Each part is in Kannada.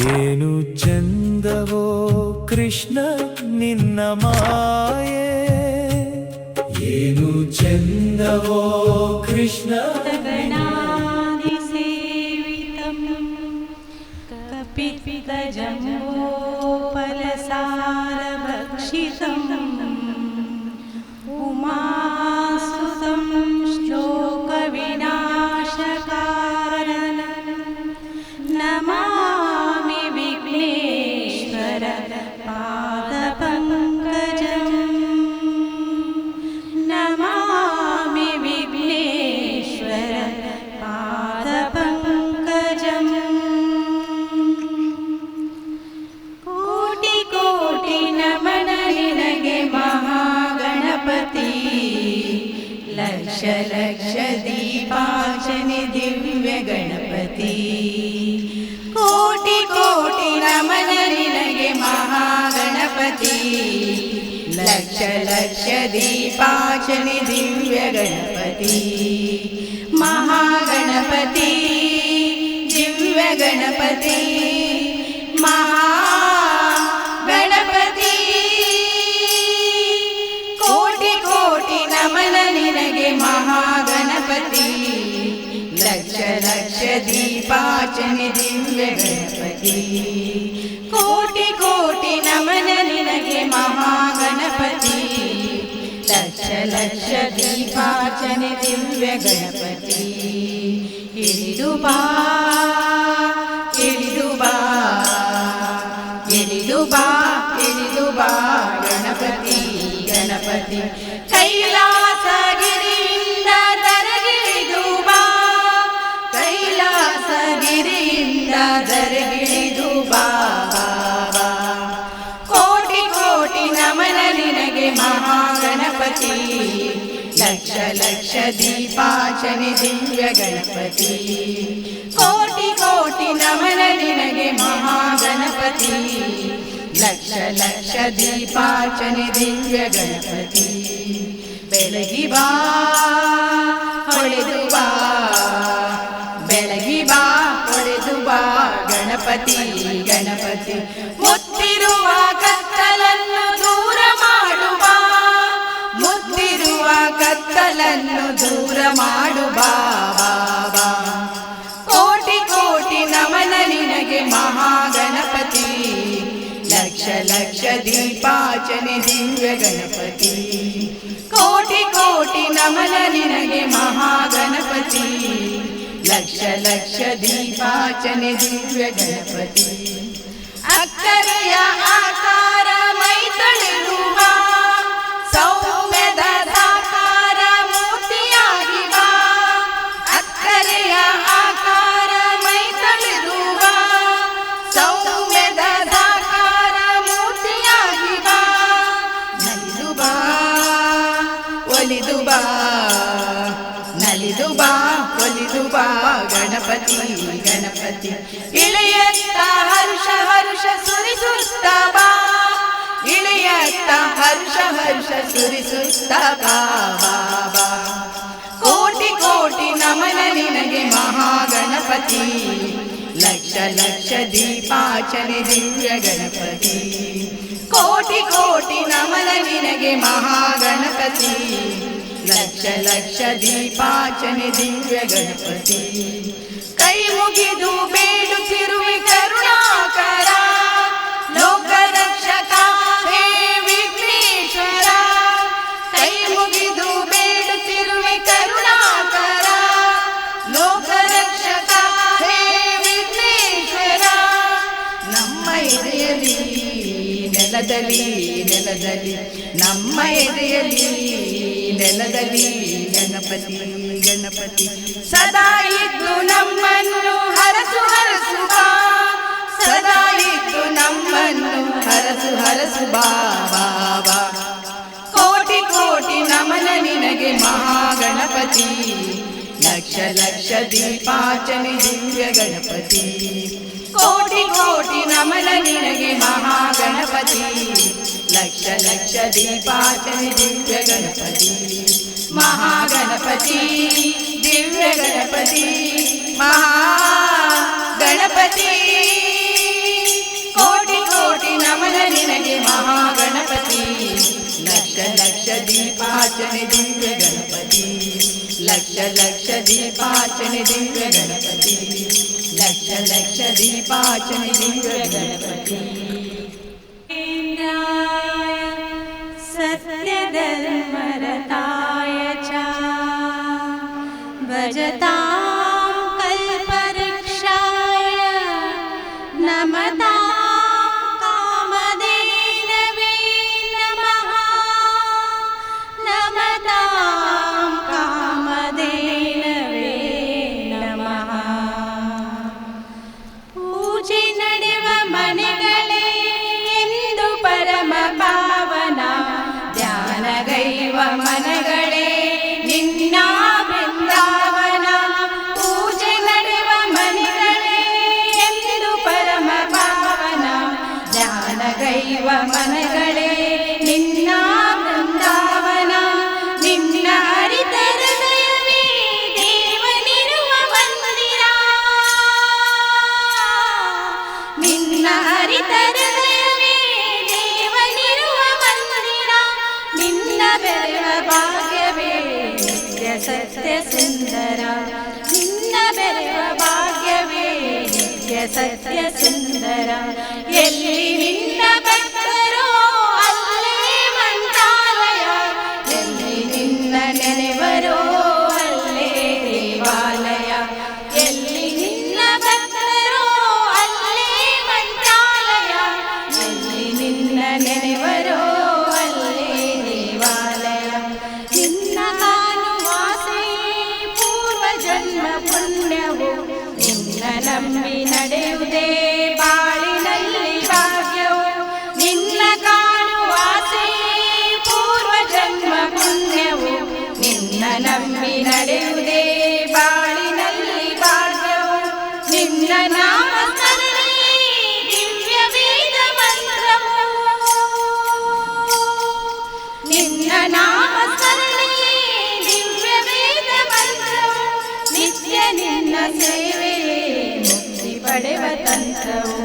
ಏನು ಚಂದವೋ ಕೃಷ್ಣ ನಿನ್ನ ಮಾಯೆ, ಏನು ಚಂದವೋ ಕೃಷ್ಣ ಗಣಾದಿ ಸೇವಿತಂ ಕಪಿತ ಜಂಬೋಪಲಸಾರ ಭಕ್ಷಿತಂ ಉಮಾಸುತಂ ಶ್ಲೋಕ ವಿನಾಶಕಾರಣಂ ನಮಾಮಿ ವಿಘ್ನೇಶ್ವರ ಪಾದಪಂಕಜಂ ನಮಾಮಿ ವಿಘ್ನೇಶ್ವರ ಪಾದಪಂಕಜಂ ಕೋಟಿ ಕೋಟಿ ನಮನ ನಿನಗೆ ಮಹಾಗಣಪತಿ ಲಕ್ಷ ಲಕ್ಷ ದೀಪಾರ್ಚನೆ ದಿವ್ಯ ಗಣಪತಿ ಕೋಟಿ ಕೋಟಿ ನಮನ ನಿನಗೆ ಮಹಾಗಣಪತಿ ಲಕ್ಷ ಲಕ್ಷ ದೀಪಾರ್ಚನೆ ದಿವ್ಯ ಗಣಪತಿ ಮಹಾಗಣಪತಿ ದಿವ್ಯ ಗಣಪತಿ ಮಹಾಗಣಪತಿ ಕೋಟಿ ಕೋಟಿ ನಮನ ನಿನಗೆ ಮಹಾಗಣಪತಿ ಲಕ್ಷ ಲಕ್ಷ ದೀಪಾರ್ಚನೆ ದಿವ್ಯ ಗಣಪತಿ ಕೋಟಿ ಕೋಟಿ ನಮನ ನಿನಗೆ ಮಹಾಗಣಪತಿ ಲಕ್ಷ ಲಕ್ಷ ದೀಪಾರ್ಚನೆ ದಿವ್ಯ ಗಣಪತಿ ಇಳಿದು ಬಾ ಇಳಿದು ಬಾ ಇಳಿದು ಬಾ ಇಳಿದು ಬಾ ಗಣಪತಿ ಗಣಪತಿ ಕೈಲಾಸಗಿರಿಯಿಂದ ದರಗಿಳಿದು ಬಾ ಕೈಲಾಸಗಿರಿಯಿಂದ ದರಗಿಳಿದು ಬಾ ಕೋಟಿ ಕೋಟಿ ನಮನ ನಿನಗೆ ಮಹಾಗಣಪತಿ ಲಕ್ಷ ಲಕ್ಷ ದೀಪಾರ್ಚನೆ ದಿವ್ಯ ಗಣಪತಿ ಕೋಟಿ ಕೋಟಿ ನಮನ ನಿನಗೆ ಮಹಾಗಣಪತಿ ಲಕ್ಷ ಲಕ್ಷ ದೀಪಾರ್ಚನೆ ದಿವ್ಯ ಗಣಪತಿ ಬೆಳಗಿ ಬಾ ಹೊಳೆದು ಬಾ ಬೆಳಗಿ ಬಾ ಹೊಳೆದು ಬಾ ಗಣಪತಿ ಗಣಪತಿ ಮುತ್ತಿರುವ ಕತ್ತಲನ್ನು ದೂರ ಮಾಡುವ ಮುತ್ತಿರುವ ಕತ್ತಲನ್ನು ದೂರ ಮಾಡುವ ಬಾಬಾ ಕೋಟಿ ಕೋಟಿ ನಮನ ನಿನಗೆ ಮಹಾಗಣಪತಿ ಲಕ್ಷ ಲಕ್ಷ ದೀಪಾರ್ಚನೆ ದಿವ್ಯ ಗಣಪತಿ ಕೋಟಿ ಕೋಟಿ ನಮನ ನಿನಗೆ ಮಹಾಗಣಪತಿ ಲಕ್ಷ ಲಕ್ಷ ದೀಪಾರ್ಚನೆ ದಿವ್ಯ ಗಣಪತಿ ಅಕ್ಕರೆಯ ಆಕಾರ ಮೈ ತಳಿರುವ ಸೌಮ್ಯದ ಸಾಕಾರ ಮೂರ್ತಿಯಾಗಿ ಬಾ ಅಕ್ಕರೆಯ ಆಕಾರ ಮೈ ತಳಿರುವ ಸೌಮ್ಯದ ಸಾಕಾರ ಮೂರ್ತಿಯಾಗಿ ಬಾ ನಲಿದು ಬಾ ಒಲಿದು ಬಾ ನಲಿದು ಬಾ ಒಲಿದು ಬಾ ಗಣಪತಿ ಗಣಪತಿ ಇಳೆಯತ್ತ ಹರ್ಷ ಹರ್ಷ ಸುರಿಸುತ್ತ ಬಾ ಇಳೆಯತ್ತ ಹರ್ಷ ಹರ್ಷ ಸುರಿಸುತ್ತ ಬಾ ಬಾಬಾ ಕೋಟಿ ಕೋಟಿ ನಮನ ನಿನಗೆ ಮಹಾಗಣಪತಿ ಲಕ್ಷ ಲಕ್ಷ ದೀಪಾರ್ಚನೆ ದಿವ್ಯ ಗಣಪತಿ ಕೋಟಿ ಕೋಟಿ ನಮನ ನಿನಗೆ ಮಹಾಗಣಪತಿ ಲಕ್ಷ ಲಕ್ಷ ದೀಪಾರ್ಚನೆ ದಿವ್ಯ ಗಣಪತಿ ಕೈ ಮುಗಿದು ಬೇಡುತ್ತಿರುವೆ ಕರುಣಾಕರ ಲೋಕ ರಕ್ಷಕ ಹೇ ವಿಘ್ನೇಶ್ವರ ಕೈ ಮುಗಿದು ಬೇಡುತ್ತಿರುವೆ ಕರುಣಾಕರ ಲೋಕ ರಕ್ಷಕ ಹೇ ವಿಘ್ನೇಶ್ವರ ನಮ್ಮ ಎದೆಯಲ್ಲಿ ನೆಲದಲ್ಲಿ ನೆಲದಲ್ಲಿ ನಮ್ಮ ಎದೆಯಲ್ಲಿ ನೆಲದಲ್ಲಿ ಗಣಪತಿ ಗಣಪತಿ ಸದಾ ಇದ್ದು ನಮ್ಮನ್ನು ಹರಸು ಹರಸು ಬಾ ಸದಾ ಇದ್ದು ನಮ್ಮನ್ನು ಹರಸು ಹರಸು ಬಾ ಬಾಬಾ ಕೋಟಿ ಕೋಟಿ ನಮನ ನಿನಗೆ ಮಹಾಗಣಪತಿ ಲಕ್ಷ ಲಕ್ಷ ದೀಪಾರ್ಚನೆ ದಿವ್ಯ ಗಣಪತಿ ಕೋಟಿ ಕೋಟಿ ನಮನ ನಿನಗೆ ಮಹಾಗಣಪತಿ ಲಕ್ಷ ಲಕ್ಷ ದೀಪಾರ್ಚನೆ ದಿವ್ಯ ಗಣಪತಿ महागणपति दिव्य गणपति महागणपति। ದೀಪಾರ್ಚನೆ ದಿವ್ಯ ಗಣಪತಿ ಲಕ್ಷ ಲಕ್ಷ ದೀಪಾರ್ಚನೆ ದಿವ್ಯ ಗಣಪತಿ ಲಕ್ಷ ಲಕ್ಷ ದೀಪಾರ್ಚನೆ ದಿವ್ಯ ಗಣಪತಿ सत्यधर्मरताय च भजतां कल्पवृक्षाय नमतां कामधेनवे नमः नमतां कामधेनवे नमः पूजे ನಡೆವ ಮನೆಗಳೇ ಎಂದು ಪರಮ ಪಾವನ ಧ್ಯಾನಗೈವ ಮನಗಳೇ ನಿನ್ನ ಬೃಂದಾವನ ಪೂಜೆ ನಡೆವ ಮನೆಗಳೇ ಎಂದು ಪರಮ ಪಾವನ ಧ್ಯಾನಗೈವ ಮನಗಳೇ ನಿನ್ನ ಬೃಂದಾವನ ನಿನ್ನ ಹರಿತ ಹೃದಯವೇ ದೇವನಿರುವ ಮಂದಿರ ನಿನ್ನ ಹರಿತ ಹೃದಯವೇ ದೇವನಿರುವ ಮಂದಿರ ನಿನ್ನ ಬೆರೆವ ಭಾಗ್ಯವೇ ನಿತ್ಯ ಸತ್ಯ ಸುಂದರ ನಿನ್ನ ಬೆರೆವ ಭಾಗ್ಯವೇ ನಿತ್ಯ ಸತ್ಯ ಸುಂದರ ಎಲ್ಲಿ ನಿನ್ನ ಭಕ್ತರೋ ಅಲ್ಲೇ ಮಂತ್ರಾಲಯ ಎಲ್ಲಿ ನಿನ್ನ ನೆನೆವರೋ ಅಲ್ಲೇ ದೇವಾಲಯ ಎಲ್ಲಿ ನಿನ್ನ ಭಕ್ತರೋ ಅಲ್ಲೇ ಮಂತ್ರಾಲಯ ಎಲ್ಲಿ ನಿನ್ನ ನೆನೆವರೋ ಅಲ್ಲೇ ದೇವಾಲಯ ನಿನ್ನ ಕಾಣುವಾಸೆ ಪೂರ್ವ ಜನ್ಮ ಪುಣ್ಯವು ನಿನ್ನ ನಂಬಿ ನಡೆಯುವುದೇ ಬಾಳಿನಲ್ಲಿ ಭಾಗ್ಯವು ನಿನ್ನ ಕಾಣುವಾಸೆ ಪೂರ್ವ ಜನ್ಮ ಪುಣ್ಯವು ನಿನ್ನ ನಂಬಿ ನಡೆಯುವುದೇ ಬಾಳಿನಲ್ಲಿ ಭಾಗ್ಯವು ನಿನ್ನ ನಾಮ ಸ್ಮರಣೆ ದಿವ್ಯ ವೇದ ಮಂತ್ರವು ನಿನ್ನ ನಾಮ ಸ್ಮರಣೆ ದಿವ್ಯ ವೇದ ಮಂತ್ರವು ನಿತ್ಯ ನಿನ್ನ ಸೇವೆಯೇ ಮುಕ್ತಿ ಪಡೆವ ತಂತ್ರವು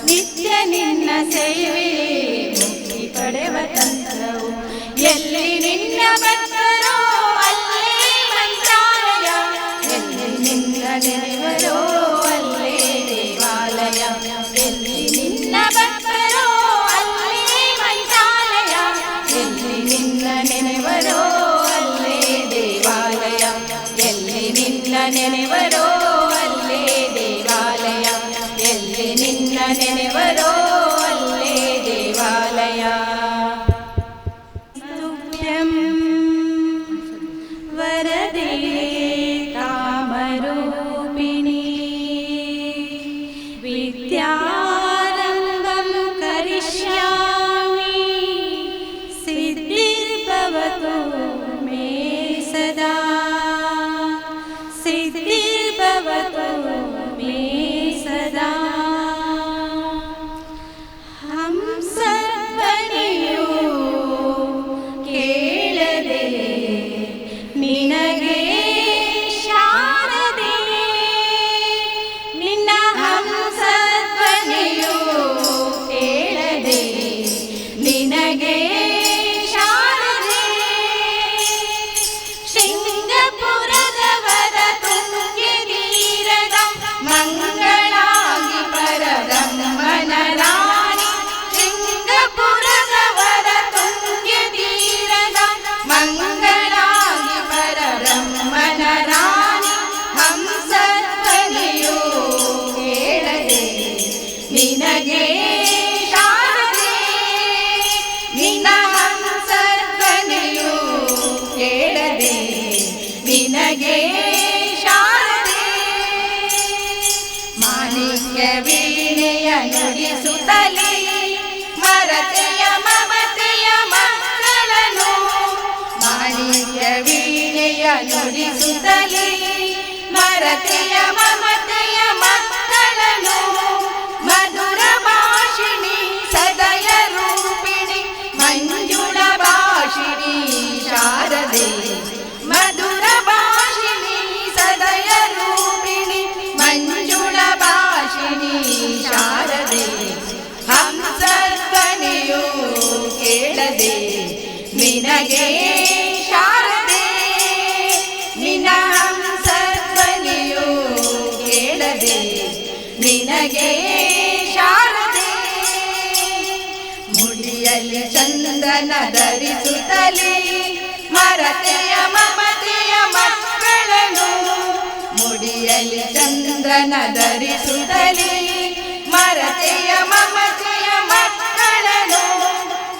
ನಿತ್ಯ ನಿನ್ನ ಸೇವೆಯೇ ಮುಕ್ತಿ ಪಡೆವ ತಂತ್ರವು ಎಲ್ಲಿ ನಿನ್ನ ಭಕ್ತರೋ ಅಲ್ಲೇ ಮಂತ್ರಾಲಯ ಎಲ್ಲಿ ನಿನ್ನ ನೆನೆವರೋ ಅಲ್ಲೇ ದೇವಾಲಯ ಎಲ್ಲಿ ನಿನ್ನ ಭಕ್ತರೋ ಅಲ್ಲೇ ಮಂತ್ರಾಲಯ ಎಲ್ಲಿ ನಿನ್ನ ನೆನೆವರೋ ಅಲ್ಲೇ ದೇವಾಲಯ ಎಲ್ಲಿ ನಿನ್ನ ನೆನೆವರೋ ಅಲ್ಲೇ ದೇವಾಲಯ ಎಲ್ಲಿ ನಿನ್ನ ನೆನೆವರೋ ಅಲ್ಲೇ ದೇವಾಲಯ ಸ್ತುತ್ಯಂ ವರದೆ ಕಾಮರೂಪಿಣಿ ವಿದ್ಯಾರಂಭಂ ಕರಿಷ್ಯಾಮಿ ಸಿದ್ಧಿರ್ಭವತು ಮೇ ಸದಾ ಸಿದ್ಧಿರ್ಭವತು ಮೇ ಸದಾ ಹಂಸಧ್ವನಿಯು ಕೇಳದೆ ನಿನಗೆ ಶಾರದೆ ನಿನ್ನ ಹಂಸಧ್ವನಿಯು ಕೇಳದೆ ನಿನಗೆ ಶಾರದೆ ಶೃಂಗಪುರದವರ ತುಂಗೆದೀರದ ಮಂಗಳಾಗಿ ಪರಬ್ರಹ್ಮನ ರಾಣಿ ಶೃಂಗಪುರದವರ ತುಂಗೆದೀರದ ಮಂಗಳಾಗಿ ಪರಬ್ರಹ್ಮನ ರಾಣಿ ಹಂಸಧ್ವನಿಯು ಕೇಳದೆ ನಿನಗೆ ಶಾರದೆ ನಿನ್ನ ಹಂಸಧ್ವನಿಯು ಕೇಳದೆ ನಿನಗೆ ಶಾರದೆ ಮಾಣಿಕ್ಯ ವೀಣೆಯ ನುಡಿಸುತ್ತಲೇ ಮರತೆಯ ಮಮತೆಯ ಮಕ್ಕಳನು ಮಾಣಿಕ್ಯ ವೀಣೆಯ ನುಡಿಸುತ್ತಲೇ ಮರತೆಯ ಮಮತೆಯ ಮಕ್ಕಳನು ಮಧುರ ಭಾಷಿಣಿ ಸದಯ ರೂಪಿಣಿ ಮಂಜುಳ ಭಾಷಿಣಿ ಶಾರದೆ ಮಧುರ ಭಾಷಿಣಿ ಸದಯ ರೂಪಿಣಿ ಮಂಜುಳ ಭಾಷಿಣಿ ಶಾರದೆ ಹಂಸಧ್ವನಿಯು ಕೇಳದೆ ನಿನಗೆ ಶಾರದೆ ನಿನಗೆ ಶಾರದೆ. ಮುಡಿಯಲ್ಲಿ ಚಂದನ ಧರಿಸುತ್ತಲೇ ಮರತೆಯ ಮಮತೆಯ ಮಕ್ಕಳನು. ಮುಡಿಯಲ್ಲಿ ಚಂದ್ರನ ಧರಿಸುತ್ತಲೇ ಮರತೆಯ ಮಮತೆಯ ಮಕ್ಕಳನು.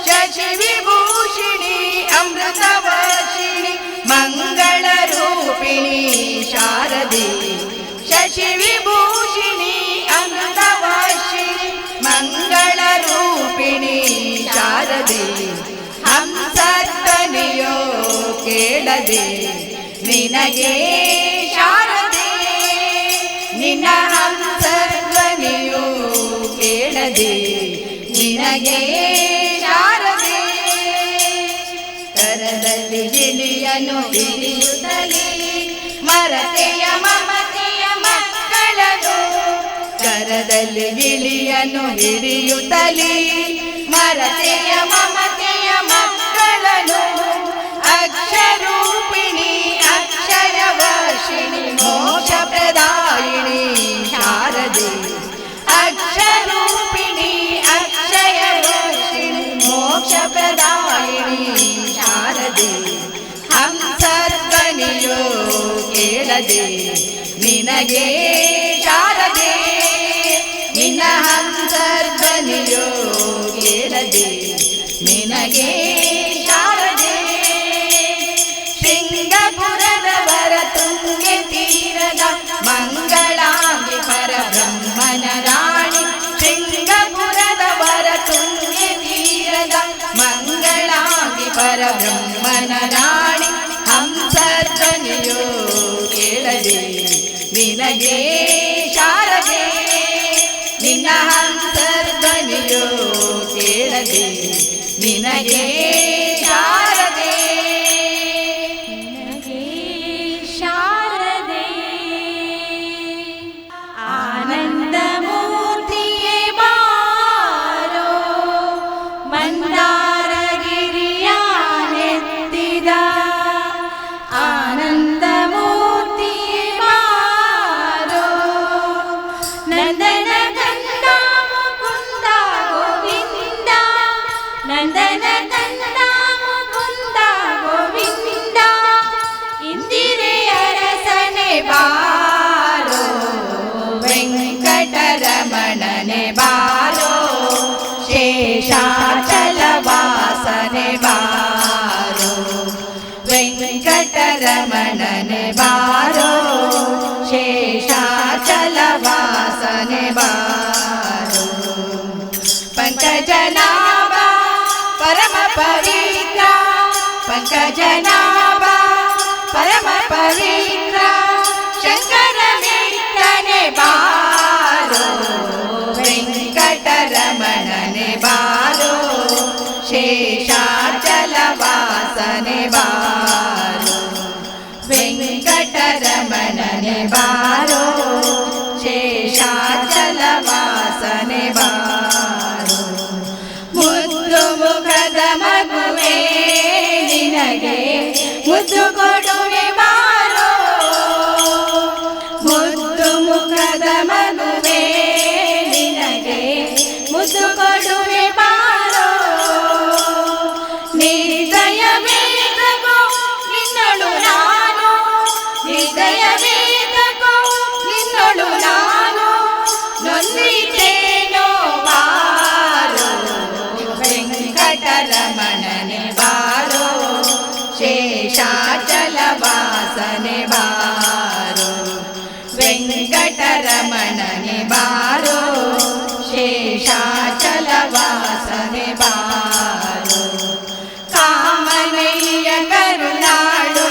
ಶಶಿ ವಿಭೂಷಿಣಿ ಅಮೃತವರ್ಷಿಣಿ ಮಂಗಳ ರೂಪಿಣಿ ಶಾರದೆ. ಶಶಿ ವಿಭೂಷಿಣಿ ಅಮೃತವರ್ಷಿಣಿ ಮಂಗಳ ರೂಪಿಣಿ ಶಾರದೆ. ಹಂಸಧ್ವನಿಯೋ ಕೇಳದೆ ನಿನಗೆ ಶಾರದೆ. ನಿನ್ನ ಹಂಸಧ್ವನಿಯೋ ಕೇಳದೆ ನಿನಗೆ ಶಾರದೆ. ಕರದಲ್ಲಿ ಗಿಳಿಯನು ಹಿಡಿಯುತ್ತಲೇ ಮರತೆಯ ಮಮತೆಯ ಮಕ್ಕಳನು. ಕರದಲ್ಲಿ ಗಿಳಿಯನು ಹಿಡಿಯುತ್ತಲೇ ಮರತೆಯ ಮಮತೆಯ ಮಕ್ಕಳನು. ಅಕ್ಷರೂಪಿಣಿ ಅಕ್ಷಯವರ್ಷಿಣಿ ಮೋಕ್ಷ ಪ್ರದಾಯಿಣಿ ಶಾರದೆ. ಅಕ್ಷರೂಪಿಣಿ ಅಕ್ಷಯವರ್ಷಿಣಿ ಮೋಕ್ಷ ಪ್ರದಾಯಿಣಿ ಶಾರದೆ. ಹಂಸಧ್ವನಿಯೋ ಕೇಳದೆ ನಿನಗೆ ಶಾರದೆ. ನಿನ್ನ ಹಂಸಧ್ವನಿಯೋ ಕೇಳದೆ ನಿನಗೆ ಶಾರದೆ. ಶೃಂಗಪುರದವರ ತುಂಗೆ ತೀರದ ಮಂಗಳಾಂಗಿ ಪರಬ್ರಹ್ಮನ ರಾಣಿ. ಶೃಂಗಪುರದವರ ತುಂಗೆ ತೀರದ ಮಂಗಳಾಂಗಿ ಪರಬ್ರಹ್ಮನ ರಾಣಿ. ಹಂಸಧ್ವನಿಯೋ ಕೇಳದೆ ನಿನಗೆ ಶಾರದೆ. ನಿನ್ನ ಹಂಸಧ್ವನಿಯೋ ಕೇಳದೆ ನಿನಗೆ ಶಾರದೆ. ನಿನಗೆ ಶಾರದೆ. ಆನಂದ ಮೂರ್ತಿಯೇ ಬಾರೋ ಮಂದಾರ ಗಿರಿಯ ನೆತ್ತಿದ. ಆನಂದ ಮೂರ್ತಿಯೇ ಬಾರೋ ನಂದನ ಕಂದ ಮುಕುಂದ ಗೋವಿಂದ. ನಂದನ ಕಂದ ಮುಕುಂದ ಗೋವಿಂದ. ಇಂದಿರೆಯ ರಸನೆ ಬಾರೋ ವೆಂಕಟರಮಣನೆ ಬಾರೋ. ಶೇಷಾಚಲ ವಾಸನೆ ಬಾರೋ ವೆಂಕಟರಮಣನೆ ಬಾರೋ. ಶೇಷಾಚಲ ವಾಸನೆ ಬಾರೋ. ಪಂಕಜನಾಭ ಪರಮ ಪವಿತ್ರ. ಪಂಕಜನಾಭ ಪರಮ ಪವಿತ್ರ. ಶಂಕರ ಮಿತ್ರನೆ ಬಾರೋ ವೆಂಕಟರಮಣನೆ ಬಾರೋ. ಶೇಷಾಚಲ ವಾಸನೆ ಬಾರೋ ವೆಂಕಟರಮಣನೆ ಬಾರೋ. ಶೇಷಾಚಲ ವಾಸನೆ ಬಾರೋ. ಮುದ್ದು ಮುಖದ ಮಗುವೆ ನಿನಗೆ ಮುದ್ದು ಕೊಡುವೆ ಬಾರೋ. ಮುದ್ದು ಮುಖದ ಮಗುವೆ ನಿನಗೆ ಮುದ್ದು ಕೊಡುವೆ ಬಾರೋ. ನಿರ್ದಯ ವೇದಕೋ ನಿನ್ನಳು ನಾನು. ನಿರ್ದಯ ವೇದಕೋ ನಿನ್ನಳು ನಾನು. ನೊಂದಿದ್ದೇನೋ ಬಾರೋ ವೆಂಕಟರಮಣನೆ ಬಾರೋ. ಶೇಷಾಚಲ ವಾಸನೆ ಬಾರೋ ವೆಂಕಟರಮಣನೆ ಬಾರೋ. ಶೇಷಾಚಲ ವಾಸನೆ ಬಾರೋ. ಕಾಮನಯ್ಯ ಕರುಣಾಳು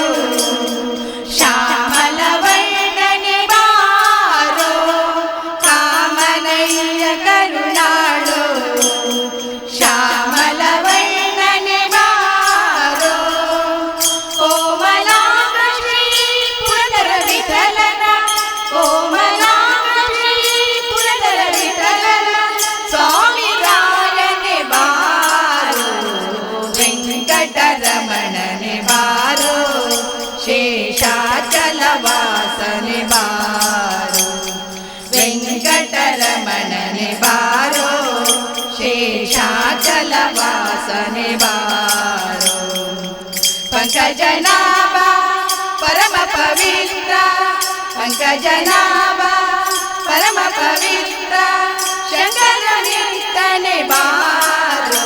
ಶ್ಯಾಮಲ ವರ್ಣನೆ ಬಾರೋ. ಕಾಮನಯ್ಯ ಕರುಣಾಳು ಶ್ಯಾಮಲ ವರ್ಣನೆ ಬಾರೋ. ಕೋಮಲಾಂಗ ಶ್ರೀ ಪುರಧರ ವಿಠಲನ. ಕೋಮಲಾಂಗ ಶ್ರೀ ಪುರಧರ ವಿಠಲನ ಸ್ವಾಮಿ ರಾಯನೆ ಬಾರೋ ವೆಂಕಟರಮಣನೆ ಬಾರೋ. ಶೇಷಾಚಲ ವಾಸನೆ ಬಾರೋ ವೆಂಕಟ ವೆಂಕಟರಮಣನೆ ಬಾರೋ ಶೇಷಾಚಲವಾಸನೆ ಬಾರೋ ಪಂಕಜನಾಭ ಪರಮ ಪವಿತ್ರ ಪಂಕಜನಾಭ ಪರಮ ಪವಿತ್ರ ಶಂಕರನಿರ್ತನೆ ಬಾರೋ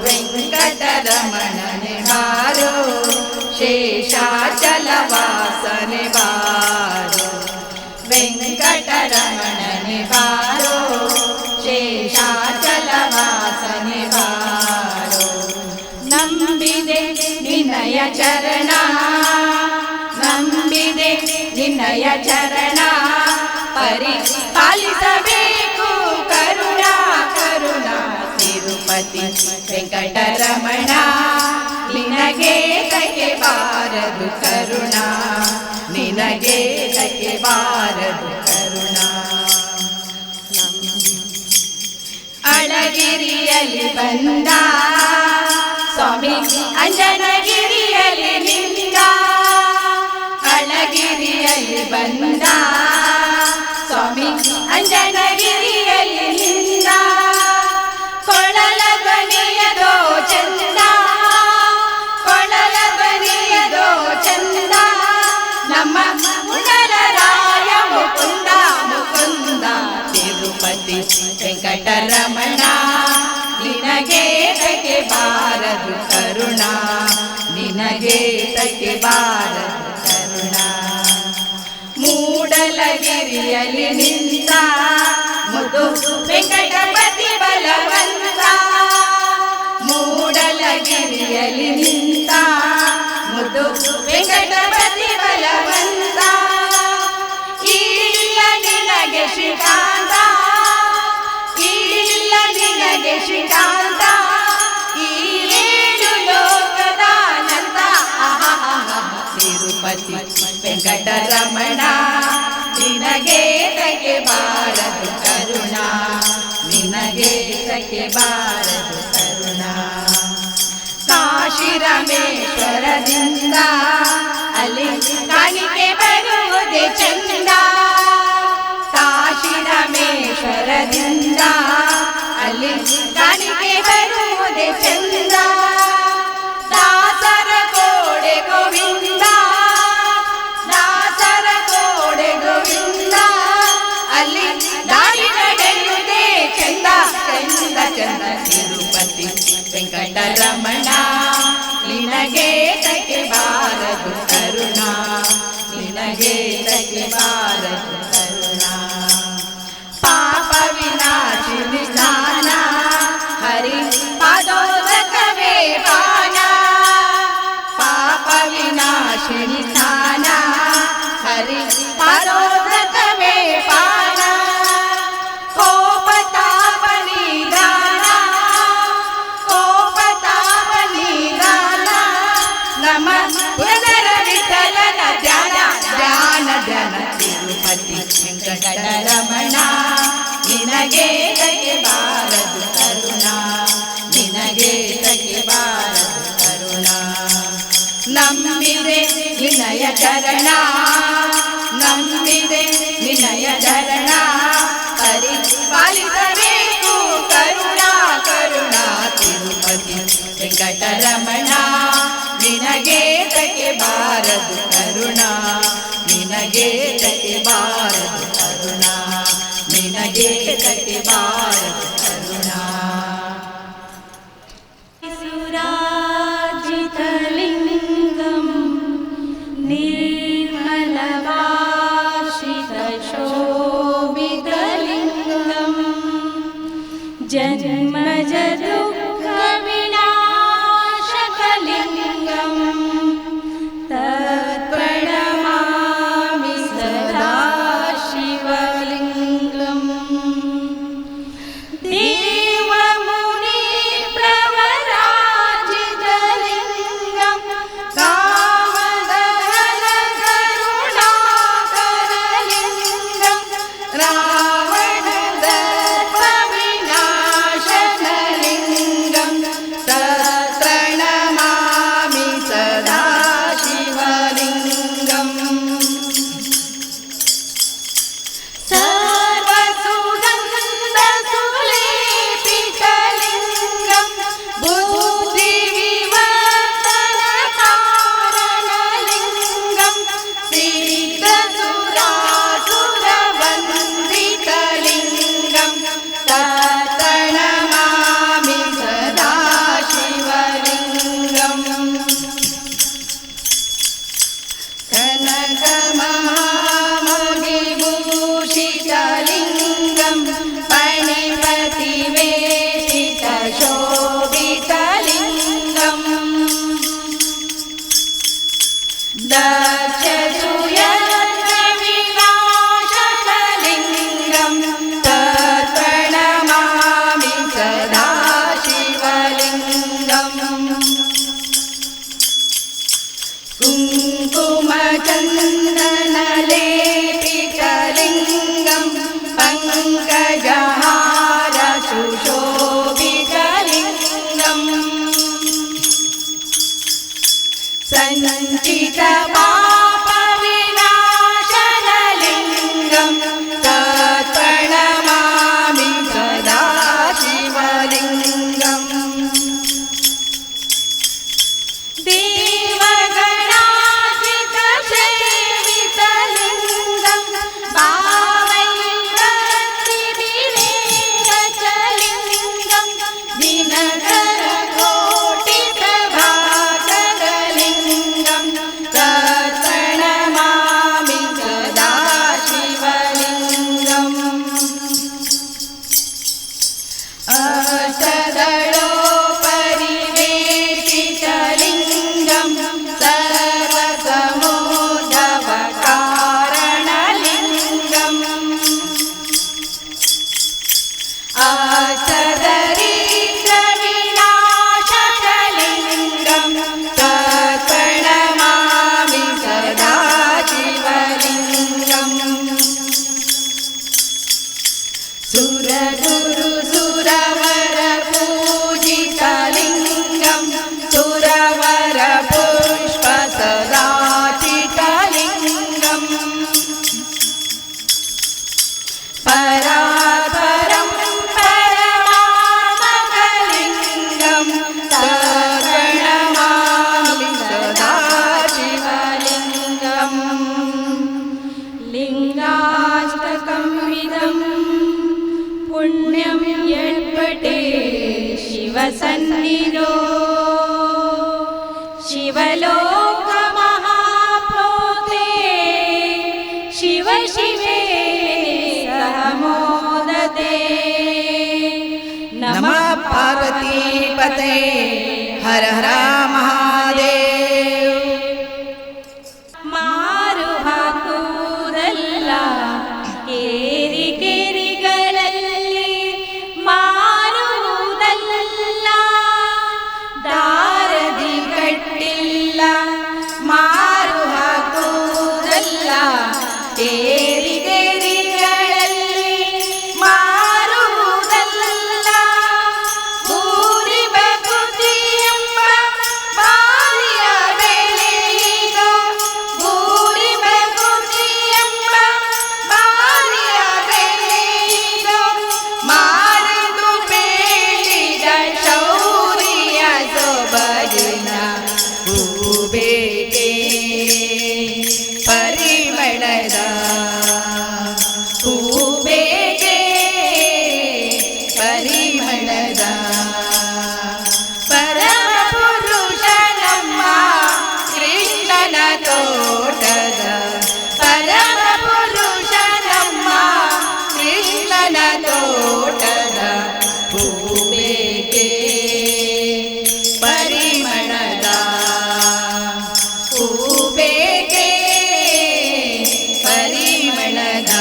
ವೆಂಕಟರಮಣನೆ ಬಾರೋ ಶೇಷಾಚಲವಾಸನೆ ಬಾರೋ ವೆಂಕಟರಮಣನೆ ಬಾರೋ ಶೇಷಾಚಲವಾಸನೆ ಬಾರೋ ನಂಬಿದೆ ನಿನ್ನಯ ಚರಣ ನಂಬಿದೆ ನಿನ್ನಯ ಚರಣ ಪರಿಪಾಲಿಸಬೇಕು ಕರುಣಾ ಕರುಣಾ ತಿರುಪತಿ ವೆಂಕಟರಮಣ ನಿನಗೆ ತಗೆ ಬಾರದು ಕರುಣಾ ನಿನಗೆ ತಗೆ ಬಾರದು ಕರುಣಾ ಅಳಗಿರಿಯಲ್ಲಿ ಬಂದ ಸ್ವಾಮಿ ಅಂಜನಗಿರಿಯಲ್ಲಿ ನಿಂದ ಅಳಗಿರಿಯಲ್ಲಿ ಬಂದ ಸ್ವಾಮಿ ಅಂಜನಗಿರಿಯಲ್ಲಿ ನಿಂದ ಕೊಳಲ ಧ್ವನಿಯದೋ ಚಂದ ಕೊಳಲ ಧ್ವನಿಯದೋ ಚಂದ ನಮ್ಮ ಮುನರರಾಯ ಮುಕುಂದ ಮುಕುಂದ ತಿರುಪತಿ ವೆಂಕಟರಮಣ ನಿನಗೆ ತಗೆ ಬಾರದು ಕರುಣಾ ನಿನಗೆ ತಗೆ ಬಾರದು ಕರುಣಾ ಮೂಡಲಗಿರಿಯಲ್ಲಿ ನಿಂತ ಮುದು ವೆಂಕಟಪತಿ ಬಲವಂತ ಮೂಡಲಗಿರಿಯಲ್ಲಿ ನಿಂತ ಮುದು ವೆಂಕಟಪತಿ ಬಲವಂತ ಇಲ್ಲ ನಿನಗೆ ಶ್ರೀಕಾಂತ ಇಲ್ಲ ನಿನಗೆ ಶ್ರೀಕಾಂತ ಈ ಏಳು ಲೋಕದಾನಂದ ತಿರುಪತಿ ವೆಂಕಟರಮಣ ನಿನಗೆ ತಗೆ ಬಾರದು ಕರುಣಾ ನಿನಗೆ ತಗೆ ಬಾರದು ಕರುಣಾ ಕಾಶಿ ರಾಮೇಶ್ವರದಿಂದ ಅಲ್ಲಿ ಕಾಣಿಕೆ ಬರುವುದೇ ಚಂದ ಕಾಶಿ ರಾಮೇಶ್ವರದಿಂದ ಅಲ್ಲಿ ಕಾಣಿಕೆ ಬರುವುದೇ ಚಂದ ದಾಸರ ಕೋಡೆ ಗೋವಿಂದ ದಾಸರ ಕೋಡೆ ಗೋವಿಂದ ಅಲ್ಲಿ ದಾರಿ ನಡೆಯುವುದೇ ಚಂದ ಚಂದ ಚಂದ ತಿರುಪತಿ ವೆಂಕಟರಮಣ ನಿನಗೆ ತಗೆ ಬಾರದು ಕರುಣಾ ನಿನಗೆ ತಗೆ ಬಾರದು ಕರುಣಾ ಪಾಪ ವಿನಾಶಿನಿ ಸ್ನಾನ ಹರಿ ಪಾದೋದಕವೇ ಪಾನ ಪಾಪ ವಿನಾಶಿನಿ ಸ್ನಾನ ಹರಿ ಪಾದೋದಕವೇ ಪಾನ ಕೋಪ ತಾಪ ನಿಧಾನ ಕೋಪ ತಾಪ ನಿಧಾನ ನಮ ಪುನರ ವಿಠಲನ ಧ್ಯಾನ ಧ್ಯಾನ ಧ್ಯಾನ ತಿರುಪತಿ ವೆಂಕಟರಮಣ ನಿನಗೆ ತಗೆ ಬಾರದು ಕರುಣಾ ನಿನಗೆ ತಗೆ ಬಾರದು ಕರುಣಾ ನಂಬಿದೆ ನಿನಯ ಚರಣ ನಂಬಿದೆ ನಿನಯ ಚರಣ ಪರಿಪಾಲಿಸಬೇಕು ಕರುಣಾ ಕರುಣಾ ತಿರುಪತಿ ವೆಂಕಟರಮಣ ನಿನಗೆ ತಗೆ ಬಾರದು ಕರುಣಾ ನಿನಗೆ ತಗೆ ಬಾರದು ಕರುಣಾ ನಿನಗೆ ತಗೆ ಬಾರದು ಕರುಣಾ ಸುರಾಜಿತಲಿಂಗಂ ನಿರ್ಮಲವಾಸಿತಶೋಭಿತಲಿಂಗಂ ಜನ್ಮಜ ದುಃಖ ವಿನಾಶಕಲಿಂಗಂ ತತ್ಪ್ರಣಮಾಮಿ ಸದಾ ಶಿವಲಿಂಗಂ ದೇವಮುನಿ ಪ್ರವರಾಜಿತಲಿಂಗಂ ಕಾಮದಹನ ಕರುಣಾಕರಲಿಂಗಂ ರಾವಣದರ್ಪ ವಿನಾಶನಲಿಂಗಂ गजहार सुशोभितलिङ्गम् सञ्चितपापविनाशनलिङ्गं तत्प्रणमामि सदा शिवलिङ्गम् देवगणार्चितसेवितलिङ्गं भावैर्भक्तिविवेकचलिङ्गं दिनकरकोटिप्रभाकरलिङ्गं तत्प्रणमामि सदा शिवलिङ्गम् अष्टदलोपरिवेशितलिङ्गं सर्वसमोदवकारणलिङ्गम् अष्टदरिद्रविनाशकलिङ्गं तत्प्रणमामि सदा शिवलिङ्गम् सुरगुरु सुरवर पूजितलिङ्गं सुरवर पुष्प सदाचितलिङ्गम् परात्परं परमात्मकलिङ्गं तत्प्रणमामि सदा शिवलिङ्गम् लिङ्गाष्टकं विदं पुण्यं यत्पठे शिवसन्निधौ शिवलोकमहाप्रोते शिव शिवे सह मोदते नमः पार्वतीपते हर हर महादेव ಮಾರು ಹಾಕುವುದಲ್ಲ ಕೇರಿ ಕೇರಿಗಳಲ್ಲಿ ಮಾರುವುದಲ್ಲ ದಾರದಿ ಕಟ್ಟಿಲ್ಲ ಮಾರು ಹಾಕುವುದಲ್ಲ ಏರಿಗೆರಿಗಳಲ್ಲಿ ಮಾರುವುದಲ್ಲ ಭೂರಿ ಬಕುತಿ ಎಂಬ ಬಾರಿಯ ಬೆಳೆಯಿಗ ಭೂರಿ ಬಕುತಿ ಎಂಬ ಬಾರಿಯ ಬೆಳೆಯಿಗ ಮಾರಿದು ಬೇಡಿದ ಶೌರ್ಯ ಸೊಬಗಿನ ಹೂಬೇಕೆ ಪರಿಮಳದ ಹೂಬೇಕೆ ಪರಿಮಳದ ಪರಮ ಪುರುಷ ನಮ್ಮ ಕೃಷ್ಣನ ತೋಟದ ಪರಮ ಪುರುಷ ನಮ್ಮ ಕೃಷ್ಣನ ತೋಟದ ಹೂಬೇಕೆ ಪರಿಮಳದ ಹೂಬೇಕೆ ಪರಿಮಳದ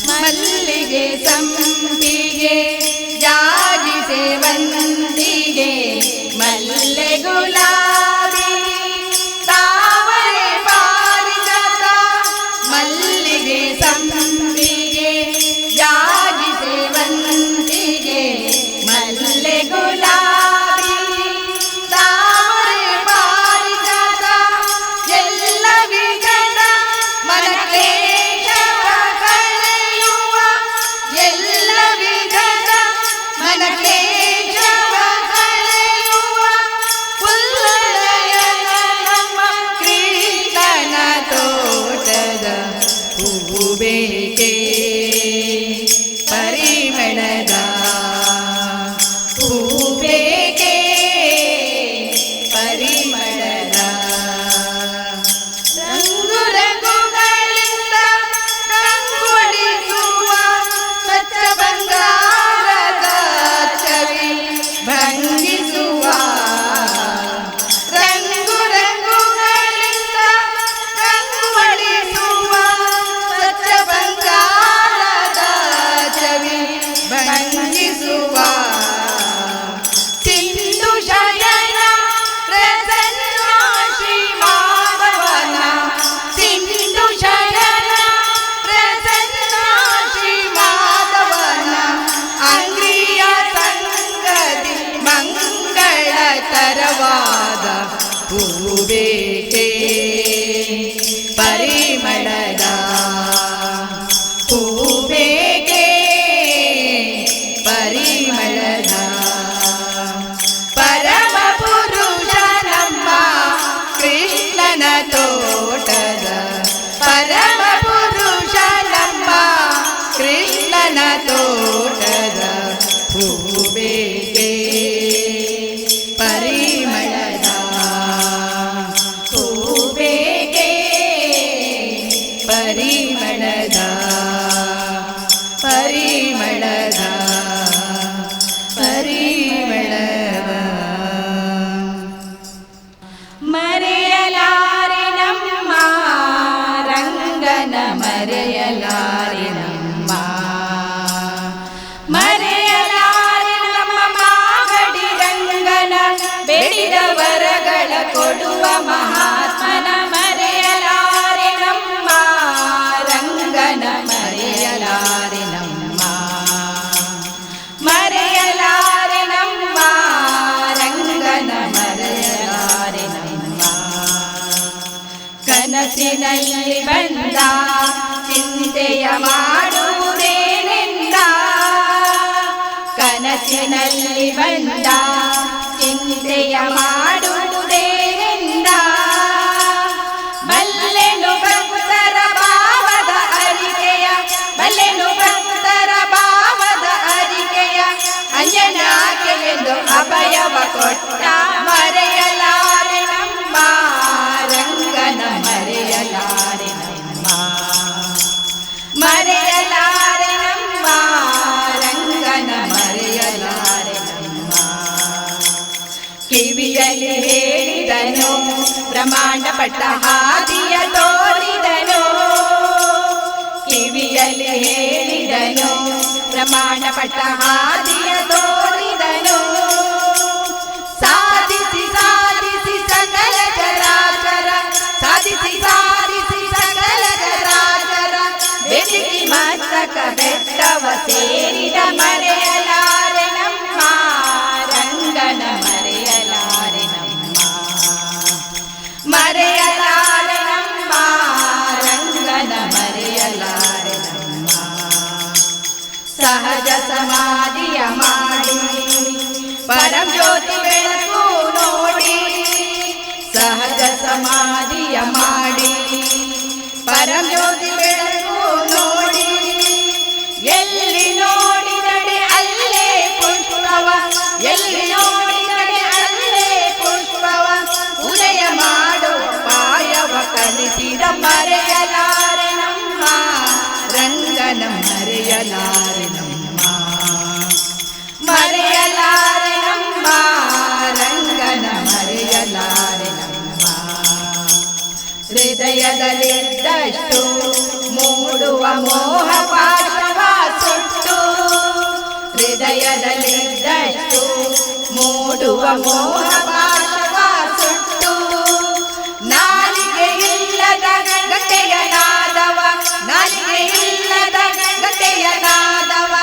ಮಲ್ಲಿಗೆ ಸಂಪಿಗೆ ಜಾಜಿ ಸೇವಂತಿಗೆ ಮಲ್ಲೆ ಗುಲಾಬಿ ತಾವರೆ ಪಾರಿಜಾತ ಮಲ್ಲಿಗೆ ಸಂಪಿಗೆ ಜಾಜಿ ಸೇವಂತಿಗೆ ಮಲ್ಲೆ ಗುಲಾಬಿ ತಾವರೆ ಪಾರಿಜಾತ ಎಲ್ಲ ವಿಧದ ಮನಕ್ಲೇಶವ ಕಳೆಯುವ ಎಲ್ಲ ವಿಧದ ತೋಟದ ಹೂಬೇಕೆ ಪರಿಮಳದ ಹೂಬೇಕೆ ಪರಿಮಳದ ಪರಿಮಳದ ಪರಿಮಳದ ಮರೆಯಲಾರೆ ನಮ್ಮ ರಂಗನ ಮರೆಯಲಾರೆ ನಮ್ಮ ಮರೆಯಲಾರೆ ನಮ್ಮ ಮಾಗಡಿ ರಂಗನ ಬೇಡಿದ ವರಗಳ ಕೊಡುವ ಮಹಾತ್ಮನ ಮರೆಯಲಾರೆ ನಮ್ಮ ರಂಗನ ಮರೆಯಲಾರೆ ನಮ್ಮ ಮರೆಯಲಾರೆ ನಮ್ಮ ರಂಗನ ಮರೆಯಲಾರೆ ನಮ್ಮ ಕನಸಿನಲ್ಲಿ ಬಂದ ಚಿಂತೆಯ ಮಾಡುವುದೇನೆಂದ ಕನಸಿನಲ್ಲಿ ಬಂದ ಚಿಂತೆಯ ಮಾಡುವುದೇನೆಂದ ಬಲ್ಲೆನು ಭಕ್ತರ ಭಾವದ ಅರಿಕೆಯ ಬಲ್ಲೆನು ಭಕ್ತರ ಭಾವದ ಅರಿಕೆಯ ಅಂಜನಾಕೆಯೆಂದು ಅಭಯವ ಕೊಟ್ಟ ಮರೆಯಲಾರೆ ನಮ್ಮ ರಂಗನ ಮರೆಯಲಾರೆ ನಮ್ಮ ಮರೆಯಲಾರೆ ನಮ್ಮ ರಂಗನ ಮರೆಯಲಾರೆ ನಮ್ಮ ಕಿವಿಯಲ್ಲಿ ಹೇಳಿದನು ಪ್ರಮಾಣ ಪಟ್ಟ ಹಾದಿಯ ತೋರಿದನು ಕಿವಿಯಲ್ಲಿ ಹೇಳಿದನು ಪ್ರಮಾಣ ಪಟ್ಟ ಹಾದಿಯ ತೋರಿದನು ಸಾಧಿಸಿ ಸಾಧಿಸಿ ಸಕಲ ಚರಾಚರ ಸಾಧಿಸಿ ಸಾಧಿಸಿ ಸಕಲ ಚರಾಚರ ಬೆದಕಿ ಮಸ್ತಕ ಬೆಟ್ಟವ ಸೇರಿದ ಮರೆಯಲಾರೆ ನಮ್ಮ ರಂಗನ ಮರೆಯಲಾರೆ ನಮ್ಮ ಮರೆಯಲಾರೆ ನಮ್ಮ ರಂಗನ ಮರೆಯಲಾರೆ ನಮ್ಮ ಸಹಜ ಸಮಾಧಿಯ ಮಾಡಿ ಪರಂ ಜ್ಯೋತಿ ಬೆಳಕು ನೋಡಿ ಸಹಜ ಸಮಾಧಿಯ ಮಾಡಿ ಪರಂ ಜ್ಯೋತಿ ಬೆಳಕು ನೋಡಿ ಎಲ್ಲಿ ನೋಡಿದಡೆ ಅಲ್ಲೇ ಪುಷ್ಪವ ಎಲ್ಲಿ ನೋಡಿದಡೆ ಅಲ್ಲೇ ಪುಷ್ಪವ ಉದಯ ಮಾಡೋ ಪಾಯವ ಕಲಿಸಿದ ಮರೆಯಲಾರೆ ನಮ್ಮ ರಂಗನ ಮರೆಯಲಾರೆ ನಮ್ಮ ಮರೆಯಲಾರೆ ನಮ್ಮ ರಂಗನ ಮರೆಯಲಾರೆ ನಮ್ಮ ಹೃದಯದಲ್ಲಿದ್ದಷ್ಟು ಮೂಡುವ ಮೋಹ ಪಾಶವ ಸುಟ್ಟು ಹೃದಯದಲ್ಲಿದ್ದಷ್ಟು ಮೂಡುವ ಮೋಹ ಪಾಶವ ಸುಟ್ಟು ನಾಲಿಗೆ ಇಲ್ಲದ ಗಟ್ಟೆಯ ನಾದವ ನಾಲಿಗೆ ಇಲ್ಲದ ಗಟ್ಟೆಯ ನಾದವ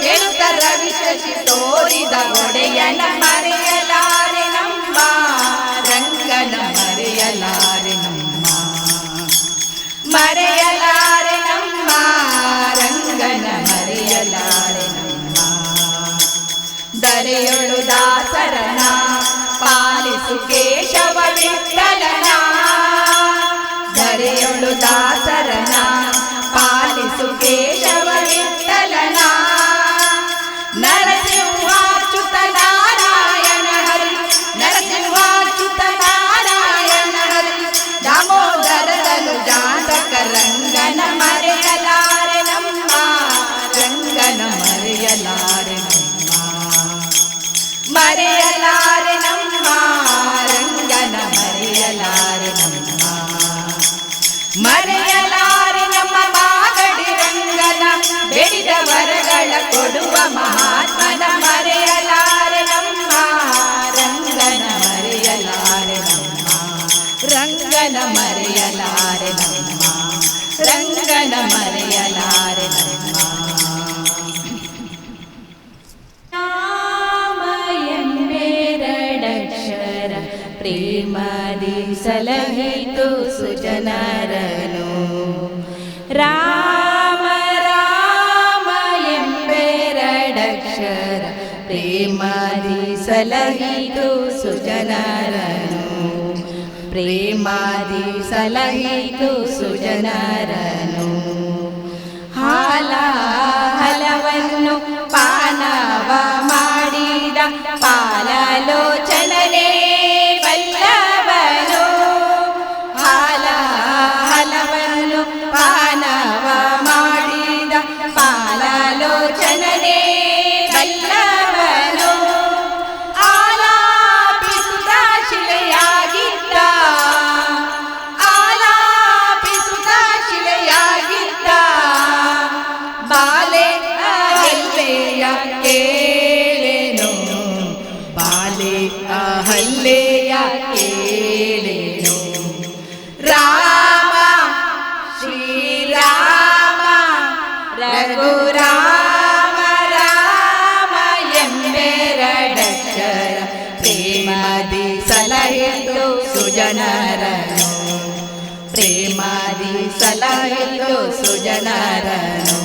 ಹೇಳುತ್ತ ರವಿಶಶಿ ತೋರಿದ ಒಡೆಯನ ಮರೆಯಲಾರೆ ನಮ್ಮ ರಂಗನ ಮರೆಯಲಾರೆ ನಮ್ಮ ಮರೆಯಲಾರೆ ನಮ್ಮ ರಂಗನ ಮರೆಯಲಾರೆ ನಮ್ಮ ದರೆಯೊಳು ದಾಸರನ ಪಾಲಿಸು ಕೇಶವ ವಿಠಲನ ದರೆಯೊಳು ದಾಸರನ ಪಾಲಿಸು ಕೇಶವ ವಿಠಲನ ನರಸಿಂಹಾಚ್ಯುತ ನಾರಾಯಣ ಹರಿ ನರಸಿಂಹಾಚ್ಯುತ ನಾರಾಯಣ ಹರಿ ದಾಮೋದರದನು ಜಾತಕ ರಂಗನ ಮರೆಯಲಾರೆ ನಮ್ಮ ರಂಗನ ಮರೆಯಲಾರೆ ನಮ್ಮ ಮರೆಯಲಾರೆ ನಮ್ಮ ರಂಗನ ಮರೆಯಲಾರೆ ನಮ್ಮ ಮರೆಯಲಾರೆ ನಮ್ಮ ಮಾಗಡಿ ರಂಗನ ಬೇಡಿದ ವರಗಳ ಕೊಡುವ ಮಹಾತ್ಮನ ಮರೆಯಲಾರೆ ನಮ್ಮ ರಂಗನ ಮರೆಯಲಾರೆ ನಮ್ಮ ರಂಗನ ಮರೆಯಲಾರೆ ನಮ್ಮ ರಂಗನ ಮರೆಯಲಾರೆ ನಮ್ಮ ರಾಮ ಎಂಬೆರಡಕ್ಷರ ಪ್ರೇಮದಿ ಸಲಹಿತು ಸುಜನರನು ರಾಮ ರಾಮ ಎಂಬೆರಡಕ್ಷರ ಪ್ರೇಮದಿ ಸಲಹಿತು ಸುಜನರನು ಪ್ರೇಮದಿ ಸಲಹಿತು ಸುಜನರನು ಹಾಲ ಹಲವ ಪಾಲಲೋಚನನೇ ಬಲ್ಲವನು ಹಲವನ್ನು ಪಾನವ ಮಾಡಿದ ಪಾಲಲೋಚನನೇ ಬಲ್ಲವನು ಆಲಾಪಿಸುತ್ತ ಶಿಲೆಯಾಗಿದ್ದ ಬಾಲೆ ಅಹಲ್ಯೆಯ ಕೇಳೆನು ಬಾಲೆ ಅಹಲ್ಯೆಯ ಕೇಳೆನು ರಾಮ ಶ್ರೀರಾಮ ರಘುರಾಮ ರಾಮ ಎಂಬೆರಡಕ್ಷರ ಪ್ರೇಮದಿ ಸಲಹಿತು ಸುಜನರನು ಪ್ರೇಮದಿ ಸಲಹಿತು ಸುಜನರನು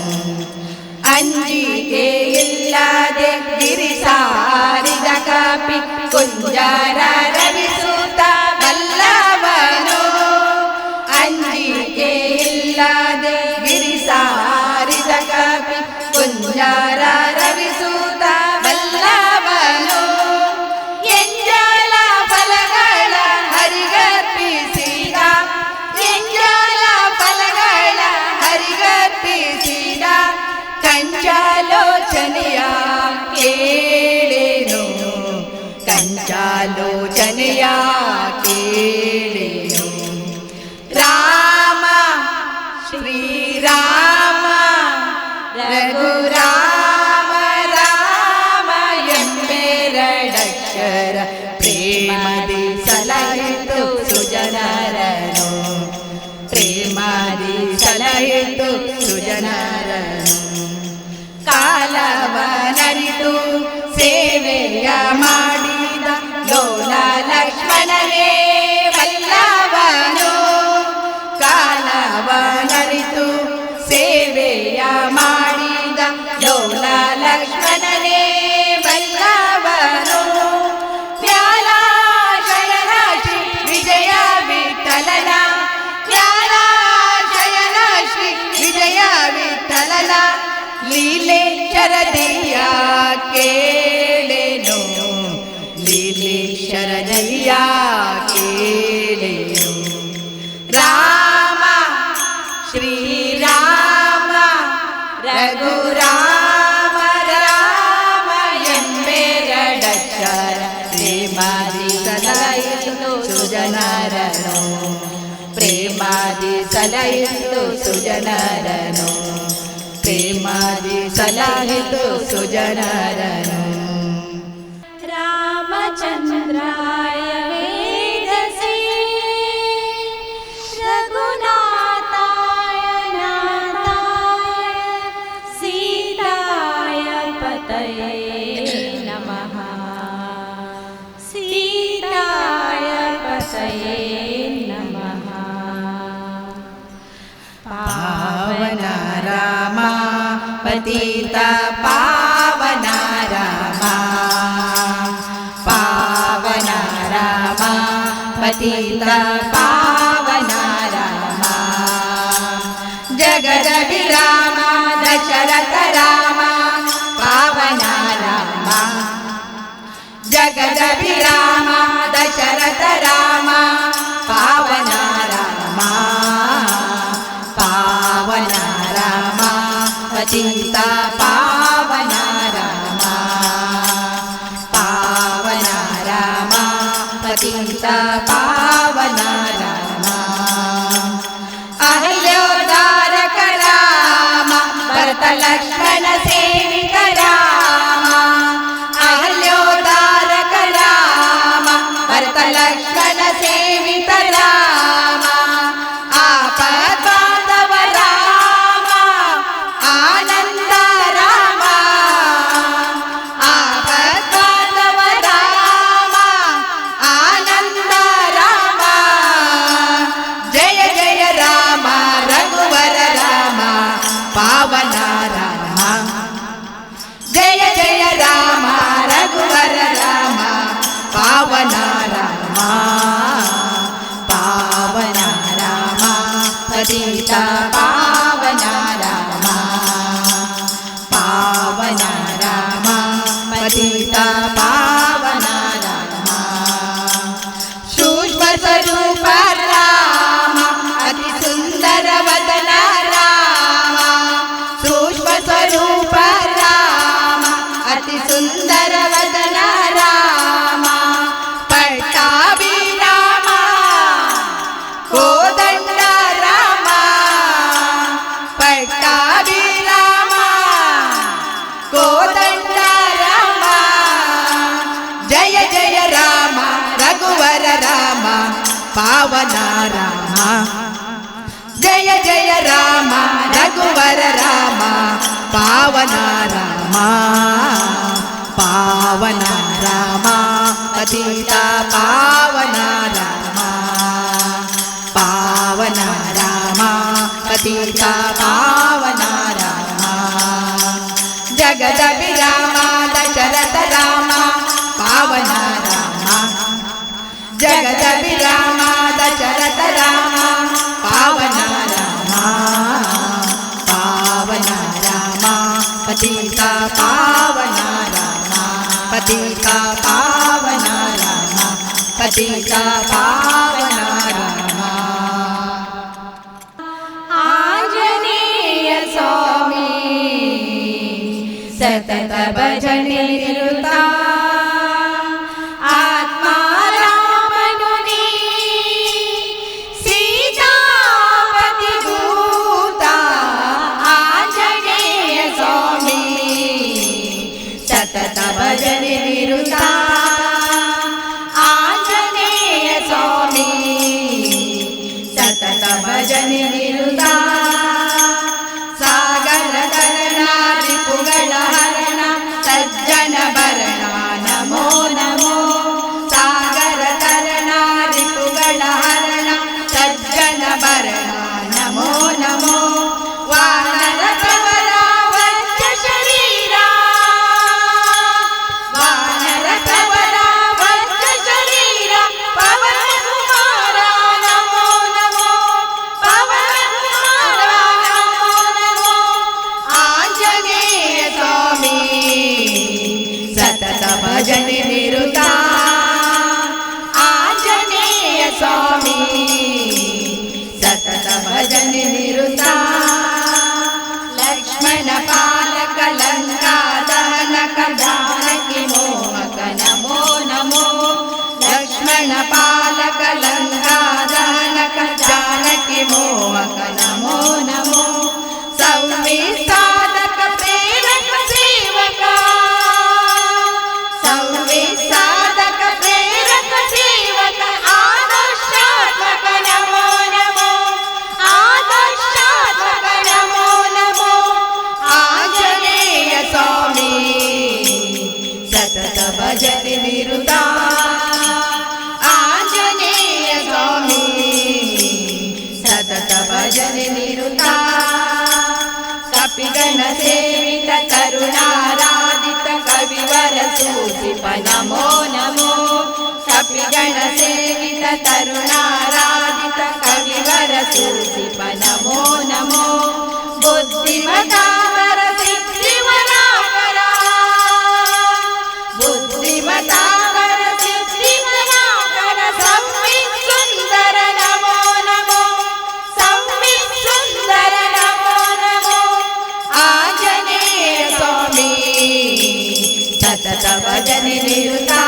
ಅಂಜಿಕೆ ಇಲ್ಲದೆ ಗಿರಿ ಸಾರಿದ ಕಪಿ ಕುಂಜರ ರವಿಸುತ್ತ ಬಲ್ಲವನು ಅಂಜಿಕೆ ಇಲ್ಲದೆ ಗಿರಿ ಸಾರಿದ ಕಪಿ ಕುಂಜರ ರವಿಸುತ್ತ ಬಲ್ಲವನು ಎಂಜಲ ಫಲಗಳ ಹರಿಗರ್ಪಿಸಿದ ಎಂಜಲ ಫಲಗಳ ಹರಿಗರ್ಪಿಸಿದ ಕಂಚಾಲೋಚನೆಯ ಕೇಳೆನು ಕಂಚಾಲೋಚನೆಯ ಕೇಳೆನು ರಾಮ ಶ್ರೀರಾಮ ರಘುರಾಮ ರಾಮ ಎಂಬೆರಡಕ್ಷರ ಪ್ರೇಮದಿ ಸಲಹಿತು ಸುಜನರನು ಪ್ರೇಮದಿ ಸಲಹಿತು ಸುಜನರನು ಕಾಲವನರಿತು ಸೇವೆಯ ಮಾಡಿದ ಲೋಲ ಲಕ್ಷ್ಮಣನೇ ಬಲ್ಲವನು ಕಾಲವನರಿತು ಸೇವೆಯ ಮಾಡಿದ ಲೋಲ ಲಕ್ಷ್ಮಣನೇ ಬಲ್ಲವನು ವ್ಯಾಲಾಶಯನ ಶ್ರೀ ವಿಜಯ ವಿಠಲನ ವ್ಯಾಲಾಶಯನ ಶ್ರೀ ವಿಜಯ ವಿಠಲನ ಲೀಲೆ ಶರದಿಯ ಕೇಳೆನು ಲೀಲೆ ಶರದಿಯ ಕೇಳೆನು ರಾಮ ಶ್ರೀರಾಮ ರಘುರಾಮ ರಾಮ ಎಂಬೆರಡಕ್ಷರ ಪ್ರೇಮದಿ ಸಲಹಿತು ಸುಜನರನು ಪ್ರೇಮದಿ ಸಲಹಿತು ಸುಜನರನು ಪ್ರೇಮದಿ ಸಲಹಿತು ಸುಜನರನು ರಾಮಚಂದ್ರಾಯ ವೇದಸೇ ರಘುನಾಥಾಯ ನಾಥಾಯ ಸೀತಾಯ ಪತಯೇ ನಮಃ ಸೀತಾಯ ಪತಯೇ ನಮಃ ಪಾವನ ರಾಮ ಪತಿತ ಪಾವನ ರಾಮ ಪಾವನ ರಾಮ ಪತಿತ ಪಾವನ ರಾಮ ಜಗದಭಿರಾಮ ದಶರಥ ರಾಮ ಪಾವನ ರಾಮ ಜಗದಭಿರಾಮ ದಶರಥ ರಾಮ ಪಾವನ ರಾಮ ಪಾವನ ರಾಮ ಪತಿತ ಪಾವನ ರಾಮ ಪಾವನ ರಾಮ ಪತಿತ ಪಾವನ ರಾಮ ಅಹಲ್ಯೋದ್ಧಾರಕ ರಾಮ ಭರತ ಲಕ್ಷ್ಮಣ ಸೇವಿತ ರಾಮ ಅಹಲ್ಯೋದ್ಧಾರಕ ರಾಮ ಭರತ ಲಕ್ಷ್ಮಣ ಸೇವಿತ ರಾಮ ಆಪದ್ಬಾಂಧವ ರಾಮ ಆನಂದ ರಾಮ ಆಪದ್ಬಾಂಧವ ರಾಮ ಆನಂದ ರಾಮ ಜಯ ಜಯ ರಾಮ ರಘುವರ ರಾಮ ಪಾವನ ರಾಮ ಜಯ ಜಯ ರಾಮ ರಘುವರ ರಾಮ ಪಾವನ ರಾಮ ಪಾವನ ರಾಮ ಪತಿತ ಪಾವನ ರಾಮ ಪಾವನ ರಾಮ ಪತಿತ ಕೋದಂಡ ರಾಮ ಜಯ ಜಯ ರಾಮ ರಘುವರ ರಾಮ ಪಾವನ ರಾಮ ಜಯ ಜಯ ರಾಮ ರಘುವರ ರಾಮ ಪಾವನ ರಾಮ ಪಾವನ ರಾಮ ಪತಿತ ಪಾವನ ರಾಮ ಪಾವನ ರಾಮ ಪತಿತ ಪಾವನ ರಾಮ ಜಗದ ವಿರಾಮ ದಶರಥ ರಾಮ ಪಾವನ ರಾಮ ಜಗದ ವಿರಾಮ ದಶರಥ ರಾಮ ಪಾವನ ರಾಮ ಪಾವನ ರಾಮ ಪತಿತ ಪಾವನ ರಾಮ ಪತಿತ ಪಾವನ ರಾಮ ಪತಿತ ಪಾವನ ರಾಮ ಆಂಜನೇಯ ಸ್ವಾಮಿ ಸತತ ಭಜನೆ ನಿರುತಾ ಆತ್ಮಾರಾಮನು ನೀ ಸೀತಾಪತಿ ದೂತ ಆಂಜನೇಯ ಸ್ವಾಮಿ ಸತತ ಭಜನೆ ನಿರುತಾ ಆಂಜನೇಯ ಸ್ವಾಮಿ ಸತತ ಭಜನೆ ನಿರುತಾ ಸಾಗರ ತರಣ ರಿಪುಗಳ ಹರಣ ಸಜ್ಜನ ಭರಣ ನಮೋ ನಮೋ ಸಾಗರ ತರಣ ರಿಪುಗಳ ಹರಣ ಸಜ್ಜನ ಭರಣ ನಮೋ ನಮೋ ವಾನರ ಪ್ರವರ ವಜ್ರ ಶರೀರ ವಾನರ ಪ್ರವರ ವಜ್ರ ಶರೀರ ಪವನ ಕುಮಾರ ನಮೋ ನಮೋ ಪವನ ಕುಮಾರ ನಮೋ ನಮೋ ಆಂಜನೇಯ ಸ್ವಾಮಿ ಸತತ ಭಜನೆ ನಿರುತಾ ಆಂಜನೇಯ ಸ್ವಾಮಿ ಸತತ ಭಜನೆ ನಿರುತಾ ಲಕ್ಷ್ಮಣ ಪಾಲಕ ಲಂಕಾ ದಹನಕ ಜಾನಕಿ ಮೋಹಕ ನಮೋ ನಮೋ ಲಕ್ಷ್ಮಣ ಪಾಲಕ ಲಂಕಾ ದಹನಕ ಜಾನಕಿ ಮೋಹಕ ನಮೋ ನಮೋ ಸಂವಿಧಾನಕ ಪ್ರೇರಕ ಸೇವಕ ಸಂವಿಧಾನಕ ಪ್ರೇರಕ ಸೇವಕ ಆದರ್ಶಾತ್ಮಕ ನಮೋ ನಮೋ ಆದರ್ಶಾತ್ಮಕ ನಮೋ ನಮೋ ಆಂಜನೇಯ ಸ್ವಾಮಿ ಸತತ ಭಜನೆ ನಿರುತಾ ಆಂಜನೇಯ ಸ್ವಾಮಿ ಸತತ ಭಜನೆ ನಿರುತಾ ಕಪಿಗಣ ಸೇವಿತ ಕರುಣಾರಾಧಿತ ಕವಿವರ ಸೂಚಿಪ ನಮೋ ನಮೋ ಕಪಿಗಣ ಸೇವಿತ ಕರುಣಾರಾಧಿತ ಕವಿವರ ಸೂಚಿಪ ನಮೋ ನಮೋ ಬುದ್ಧಿಮತಾವರ ಸಿದ್ಧಿವರಾಕರ ಬುದ್ಧಿಮತಾವರ ಸಿದ್ಧಿವರಾಕರ ಸಂವಿತ್ ಸುಂದರ ನಮೋ ನಮೋ ಸಂವಿತ್ ಸುಂದರ ನಮೋ ನಮೋ ಆಂಜನೇಯ ಸ್ವಾಮಿ ಸತತ ಭಜನೆ ನಿರುತಾ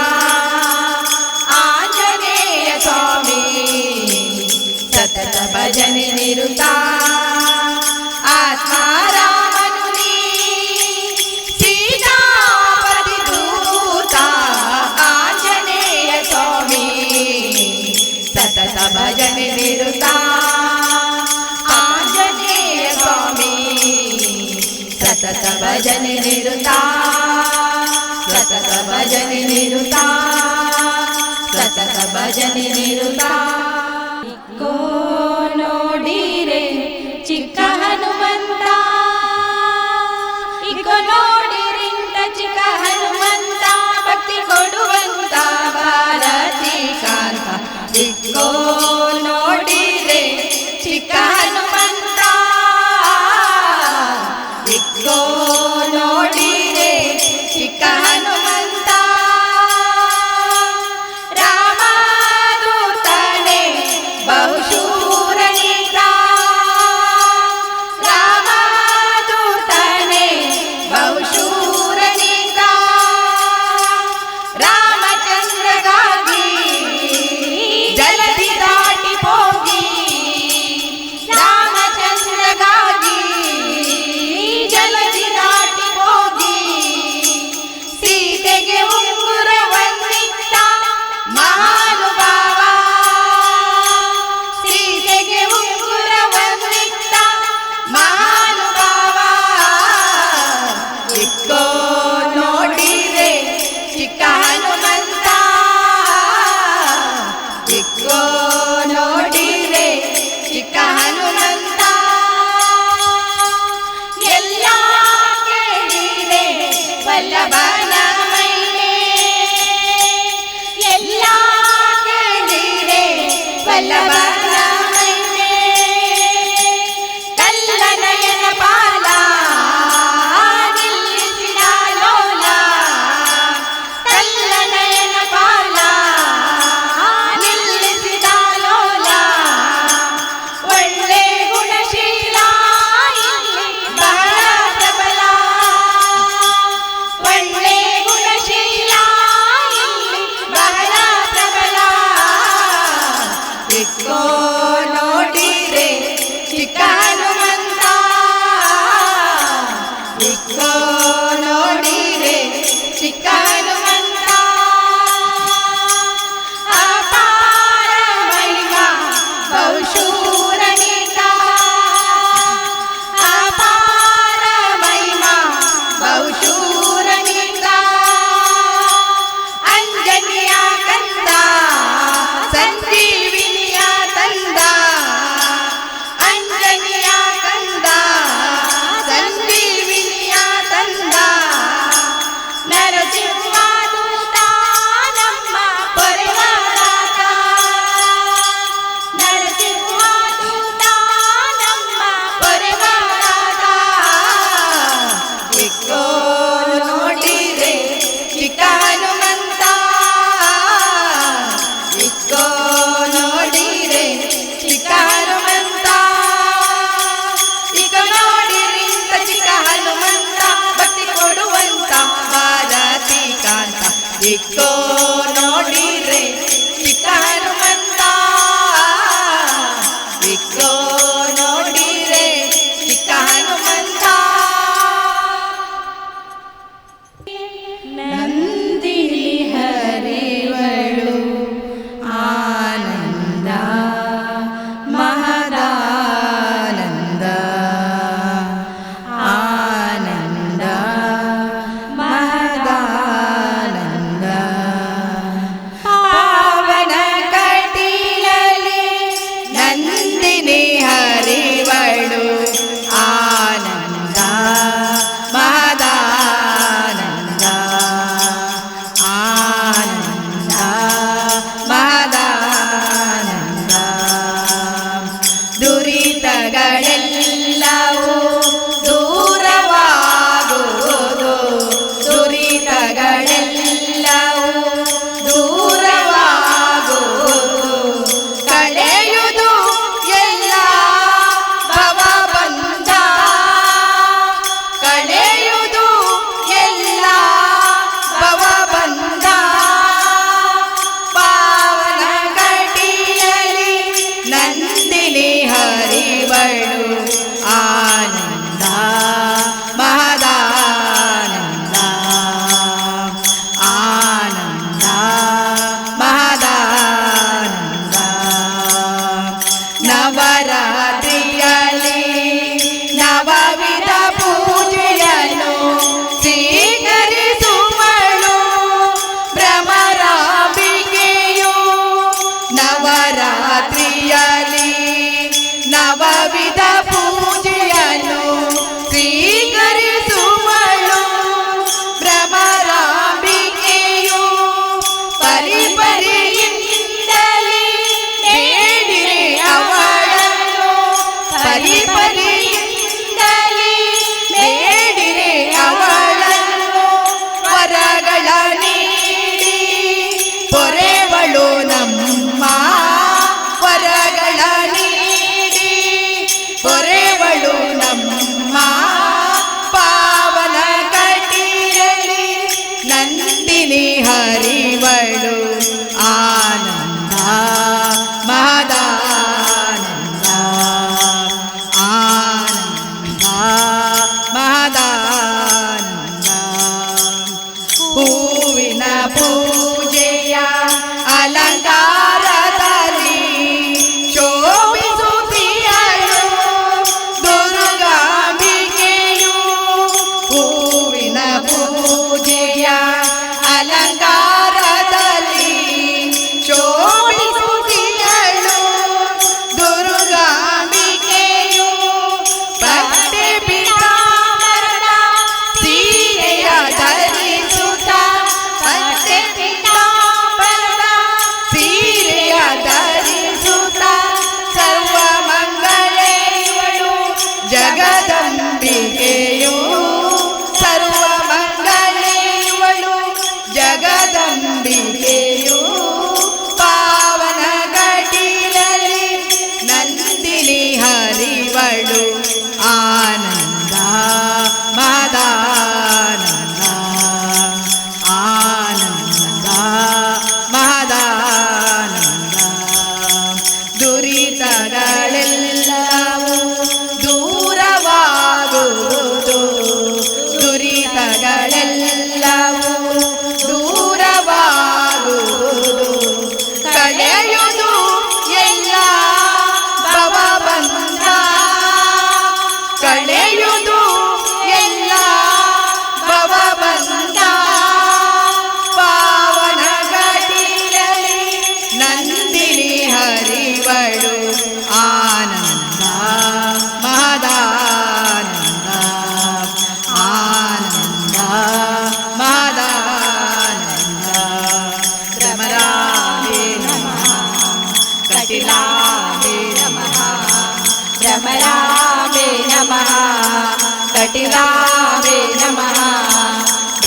ಆಂಜನೇಯ ಸ್ವಾಮಿ ಸತತ ಭಜನೆ ನಿರುತಾ ಆತ್ಮಾರಾಮನು ನೀ ಸೀತಾಪತಿ ದೂತ ಆಂಜನೇಯ ಸ್ವಾಮಿ ಸತತ ಭಜನೆ ನಿರುತಾ ಆಂಜನೇಯ ಸ್ವಾಮಿ ಸತತ ಭಜನೆ ನಿರುತಾ ಸತತ ಭಜನೆ ನಿರುತಾ ಸತತ ಭಜನೆ ನಿರುತಾ ಇಕ್ಕೋ ನೋಡಿರೆ ಚಿಕ್ಕ ಹನುಮಂತ ಇಕ್ಕೋ ನೋಡಿರಿಂತ ಚಿಕ್ಕ ಹನುಮಂತ ಭಕ್ತಿ ಕೊಡುವಂತ ಭಾರತಿ ಕಾಂತ ಇಕ್ಕೋ ನೋಡಿರೆ ಚಿಕ್ಕ ಹನುಮಂತ ಇಕ್ಕೋ ನೋಡಿರೆ ಚಿಕ್ಕ ಹನುಮಂತ ರಾಮದೂತನೇ ಇಕ್ಕೋ ನೋಡಿರೆ ಚಿಕ್ಕ ಹನುಮಂತ ಇಕ್ಕೋ ನೋಡಿರೆ ಚಿಕ್ಕ ಹನುಮಂತ ಎಲ್ಲ ಕೇಳಿರೆ ವಲ್ಲಭನ ಮಹಿಮೆ ಎಲ್ಲ ಕೇಳಿರೆ ವಲ್ಲಭನ ಮಹಿಮೆ ಕಲ್ಲನಯನ ಪಾಲ ನಿಲ್ಲಿಸಿದ ಲೋಲ ಕಲ್ಲನಯನ ಪಾಲ ನಿಲ್ಲಿಸಿದ ಲೋಲ ಒಳ್ಳೆ ಗುಣಶೀಲ ಇಲ್ಲಿ ಬಹಳ ಪ್ರಬಲ ಒಳ್ಳೆ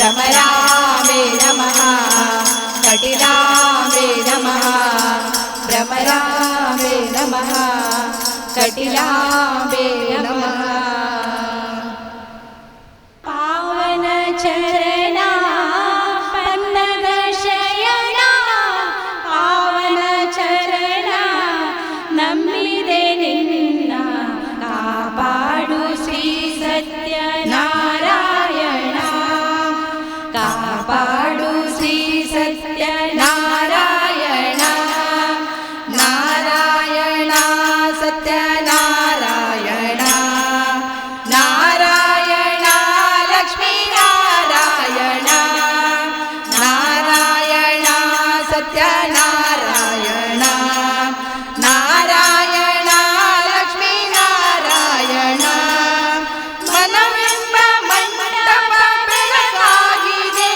ಭ್ರಮರಾಂಬೆ ನಮಃ ಕಟಿಲಾಂಬೆ ನಮಃ ಭ್ರಮರಾಂಬೆ ನಮಃ ಕಟಿಲಾಂಬೆ ನಮಃ ಪಾವನ ಚರಣ ಪನ್ನಗ ಶಯನ ಪಾವನ ಚರಣ ನಂಬಿದೆ ನಿನ್ನ ಕಾಪಾಡು ಶ್ರೀ ಸತ್ಯನಾರಾಯಣ ಕಾಪಾಡು ಶ್ರೀ ಸತ್ಯನಾರಾಯಣ ನಾರಾಯಣ ಸತ್ಯನಾರಾಯಣ ನಾರಾಯಣ ಲಕ್ಷ್ಮೀ ನಾರಾಯಣ ನಾರಾಯಣ ಸತ್ಯನಾರಾಯಣ ನಾರಾಯಣ ಲಕ್ಷ್ಮೀ ನಾರಾಯಣ ಮನವೆಂಬ ಮಂಟಪ ಬೆಳಗಾಗಿದೆ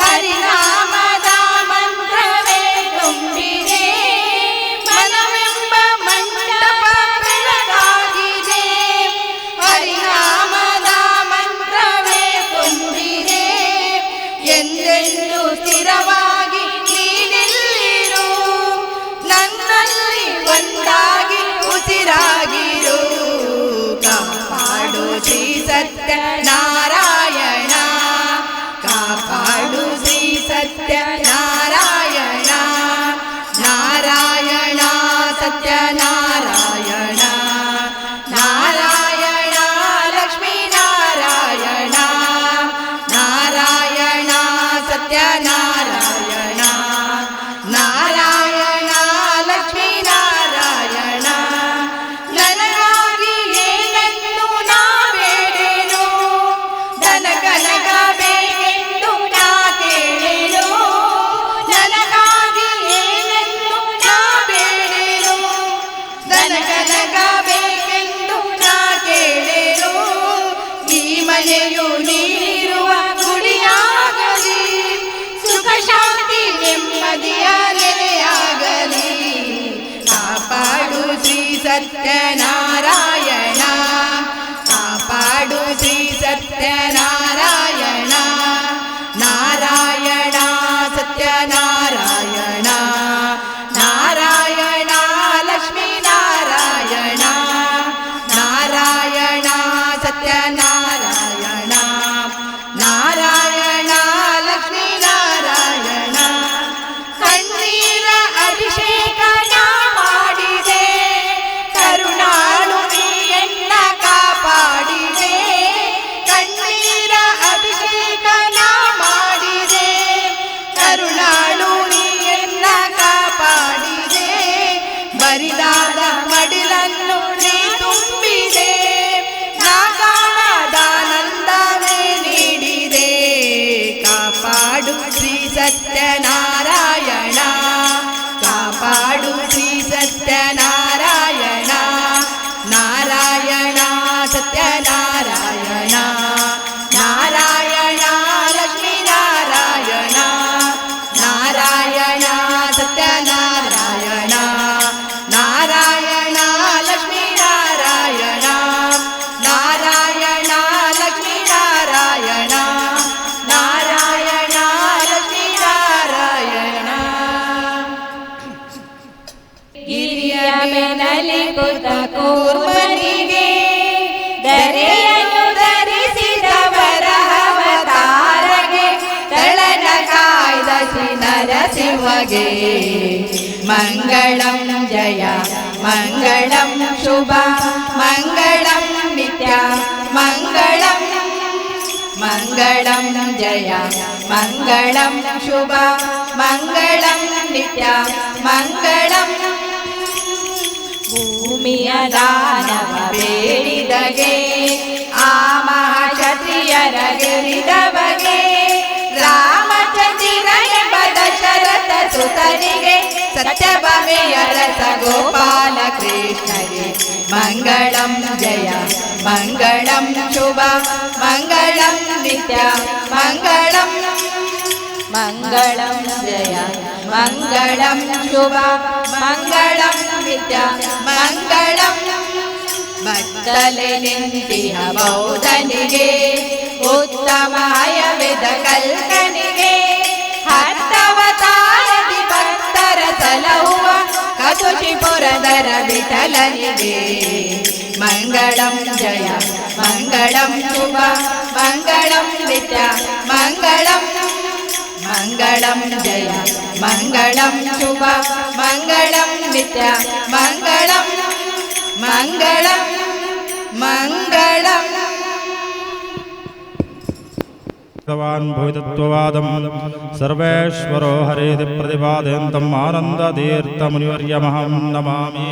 ಹರಿನಾಮದ ಮಂತ್ರವೇ ತುಂಬಿದೆ ಮನವೆಂಬ ಮಂಟಪ ಬೆಳಗಾಗಿದೆ ಹರಿನಾಮದ ಮಂತ್ರವೇ ತುಂಬಿದೆ ಎಂದೆಂದು ಸ್ಥಿರವಾಗಿ ನೀನಿಲ್ಲಿರು ನನ್ನಲ್ಲಿ ಒಂದಾಗಿ ಉಸಿರಾಗಿರು ಕಾಪಾಡು ಶ್ರೀ ಸತ್ಯನಾರಾಯಣ ಕಾಪಾಡು ಶ್ರೀ ಸತ್ಯನಾರಾಯಣ ನಾರಾಯಣ ಸತ್ಯನಾರಾಯಣ ನಾರಾಯಣ ಲಕ್ಷ್ಮೀ ನಾರಾಯಣ ನಾರಾಯಣ ಸತ್ಯನಾರಾಯಣ ನಾರಾಯಣ ಲಕ್ಷ್ಮೀ ನಾರಾಯಣ ನನಗಾಗಿ ಏನೆಂದು ನಾ ಬೇಡೇನು ನನಗನಗ ಬೇಕೆಂದು ನಾ ಕೇಳೇನು ನನಗಾಗಿ ಏನೆಂದು ನಾ ಬೇಡೇನು ನನಗನಗ ಬೇಕೆಂದು ನಾ ಕೇಳೇನು ಈ ಮನೆಯು ನೀರಿರುವ ಗುಡಿಯಾಗಲಿ ಸುಖ ಶಾಂತಿ ನೆಮ್ಮದಿಯ ನೆಲೆಯಾಗಲಿ ಕಾಪಾಡು ಶ್ರೀ ಸತ್ಯನಾರಾಯಣ ಕಾಪಾಡು ಶ್ರೀ ಸತ್ಯನಾರಾಯಣ ನಾರಾಯಣ ಸತ್ಯನಾರಾಯಣ ನಾರಾಯಣ ಲಕ್ಷ್ಮೀ ನಾರಾಯಣ ನಾರಾಯಣ ಸತ್ಯನಾರಾಯಣ ನಾರಾಯಣ ಲಕ್ಷ್ಮೀ ನಾರಾಯಣ ಕಣ್ಣೀರ ಅಭಿಷೇಕ ನಾ ಮಾಡಿದೆ ಕರುಣಾಳು ನೀಯನ್ನ ಕಾಪಾಡಿದೆ ಕಣ್ಣೀರ ಅಭಿಷೇಕ ನಾ ಮಾಡಿದೆ ಕರುಣಾಳು ನೀಯನ್ನ ಕಾಪಾಡಿದೆ ಬರಿದಾದ ಮಡಿಲನ್ನು ನೀ ತುಂಬಿದೆ ನಾ ಕಾಣದಾನಂದವೇ ನೀಡಿದೆ ಕಾಪಾಡು ಶ್ರೀ ಸತ್ಯನಾರಾಯಣ ಕಾಪಾಡು ಶ್ರೀ ಸತ್ಯನಾರಾಯಣ ನಾರಾಯಣ ಸತ್ಯನಾರಾಯಣ ನಾರಾಯಣ ಲಕ್ಷ್ಮೀ ನಾರಾಯಣ ನಾರಾಯಣ ಸತ್ಯನಾರಾಯಣ ನಾರಾಯಣ ಲಕ್ಷ್ಮೀ ನಾರಾಯಣ ನಾರಾಯಣ ಲಕ್ಷ್ಮೀ ನಾರಾಯಣ ನಾರಾಯಣ ಲಕ್ಷ್ಮೀ ನಾರಾಯಣ ಗಿರಿಯ ಬೆನ್ನಲಿ ಕೂತ ಕೂರ್ಮನಿಗೆ ದರೆಯನ್ನು ಧರಿಸಿದವರ ಅವತಾರಗೆ ತಳನ ಕಾಯ್ದ ಶ್ರೀ ನರಸಿಂಹಗೆ ಮಂಗಳಂ ಜಯ ಮಂಗಳಂ ಶುಭ ಮಂಗಳಂ ನಿತ್ಯ ಮಂಗಳಂ ಮಂಗಳಂ ಜಯ ಮಂಗಳಂ ಶುಭ ಮಂಗಳಂ ನಿತ್ಯ ಮಂಗಳಂ ಭೂಮಿಯ ದಾನವ ಬೇಡಿದಗೆ ಆ ಮಹಾಕ್ಷತ್ರಿಯರ ಗೆರಿದ ಬಗೆ ರಾಮಚಂದ್ರನೇ ದಶರಥ ಸುತನಿಗೆ ಸತ್ಯಭಾಮೆಯ ರಸ ಗೋಪಾಲ ಕೃಷ್ಣಗೆ ಮಂಗಳಂ ಜಯ ಮಂಗಳಂ ಶುಭ ಮಂಗಳಂ ನಿತ್ಯ ಮಂಗಳಂ ಮಂಗಳಂ ಜಯ ಮಂಗಳಂ ಶುಭ ಮಂಗಳಂ ನಿತ್ಯ ಮಂಗಳಂ ಬತ್ತಲೆ ನಿಂತಿಹ ಬೌದ್ಧನಿಗೆ ಉತ್ತಮ ಹಯವೆದ ಪುರದರ ವಿಠಲನಿಗೆ ಮಂಗಳಂ ಜಯ ಮಂಗಳಂ ಶುಭ ಮಂಗಳಂ ನಿತ್ಯ ಮಂಗಳಂ ಮಂಗಳಂ ಜಯ ಮಂಗಳಂ ಶುಭ ಮಂಗಳಂ ನಿತ್ಯ ಮಂಗಳಂ ಮಂಗಳಂ ಮಂಗಳಂ ಭೂತತ್ವವಾದಂ ಸರ್ವೇಶ್ವರೋ ಹರೇತಿ ಪ್ರತಿಪಾದಯಂತಂ ಆನಂದತೀರ್ಥಮುನಿವರ್ಯಮಹಂ ನಮಾಮಿ.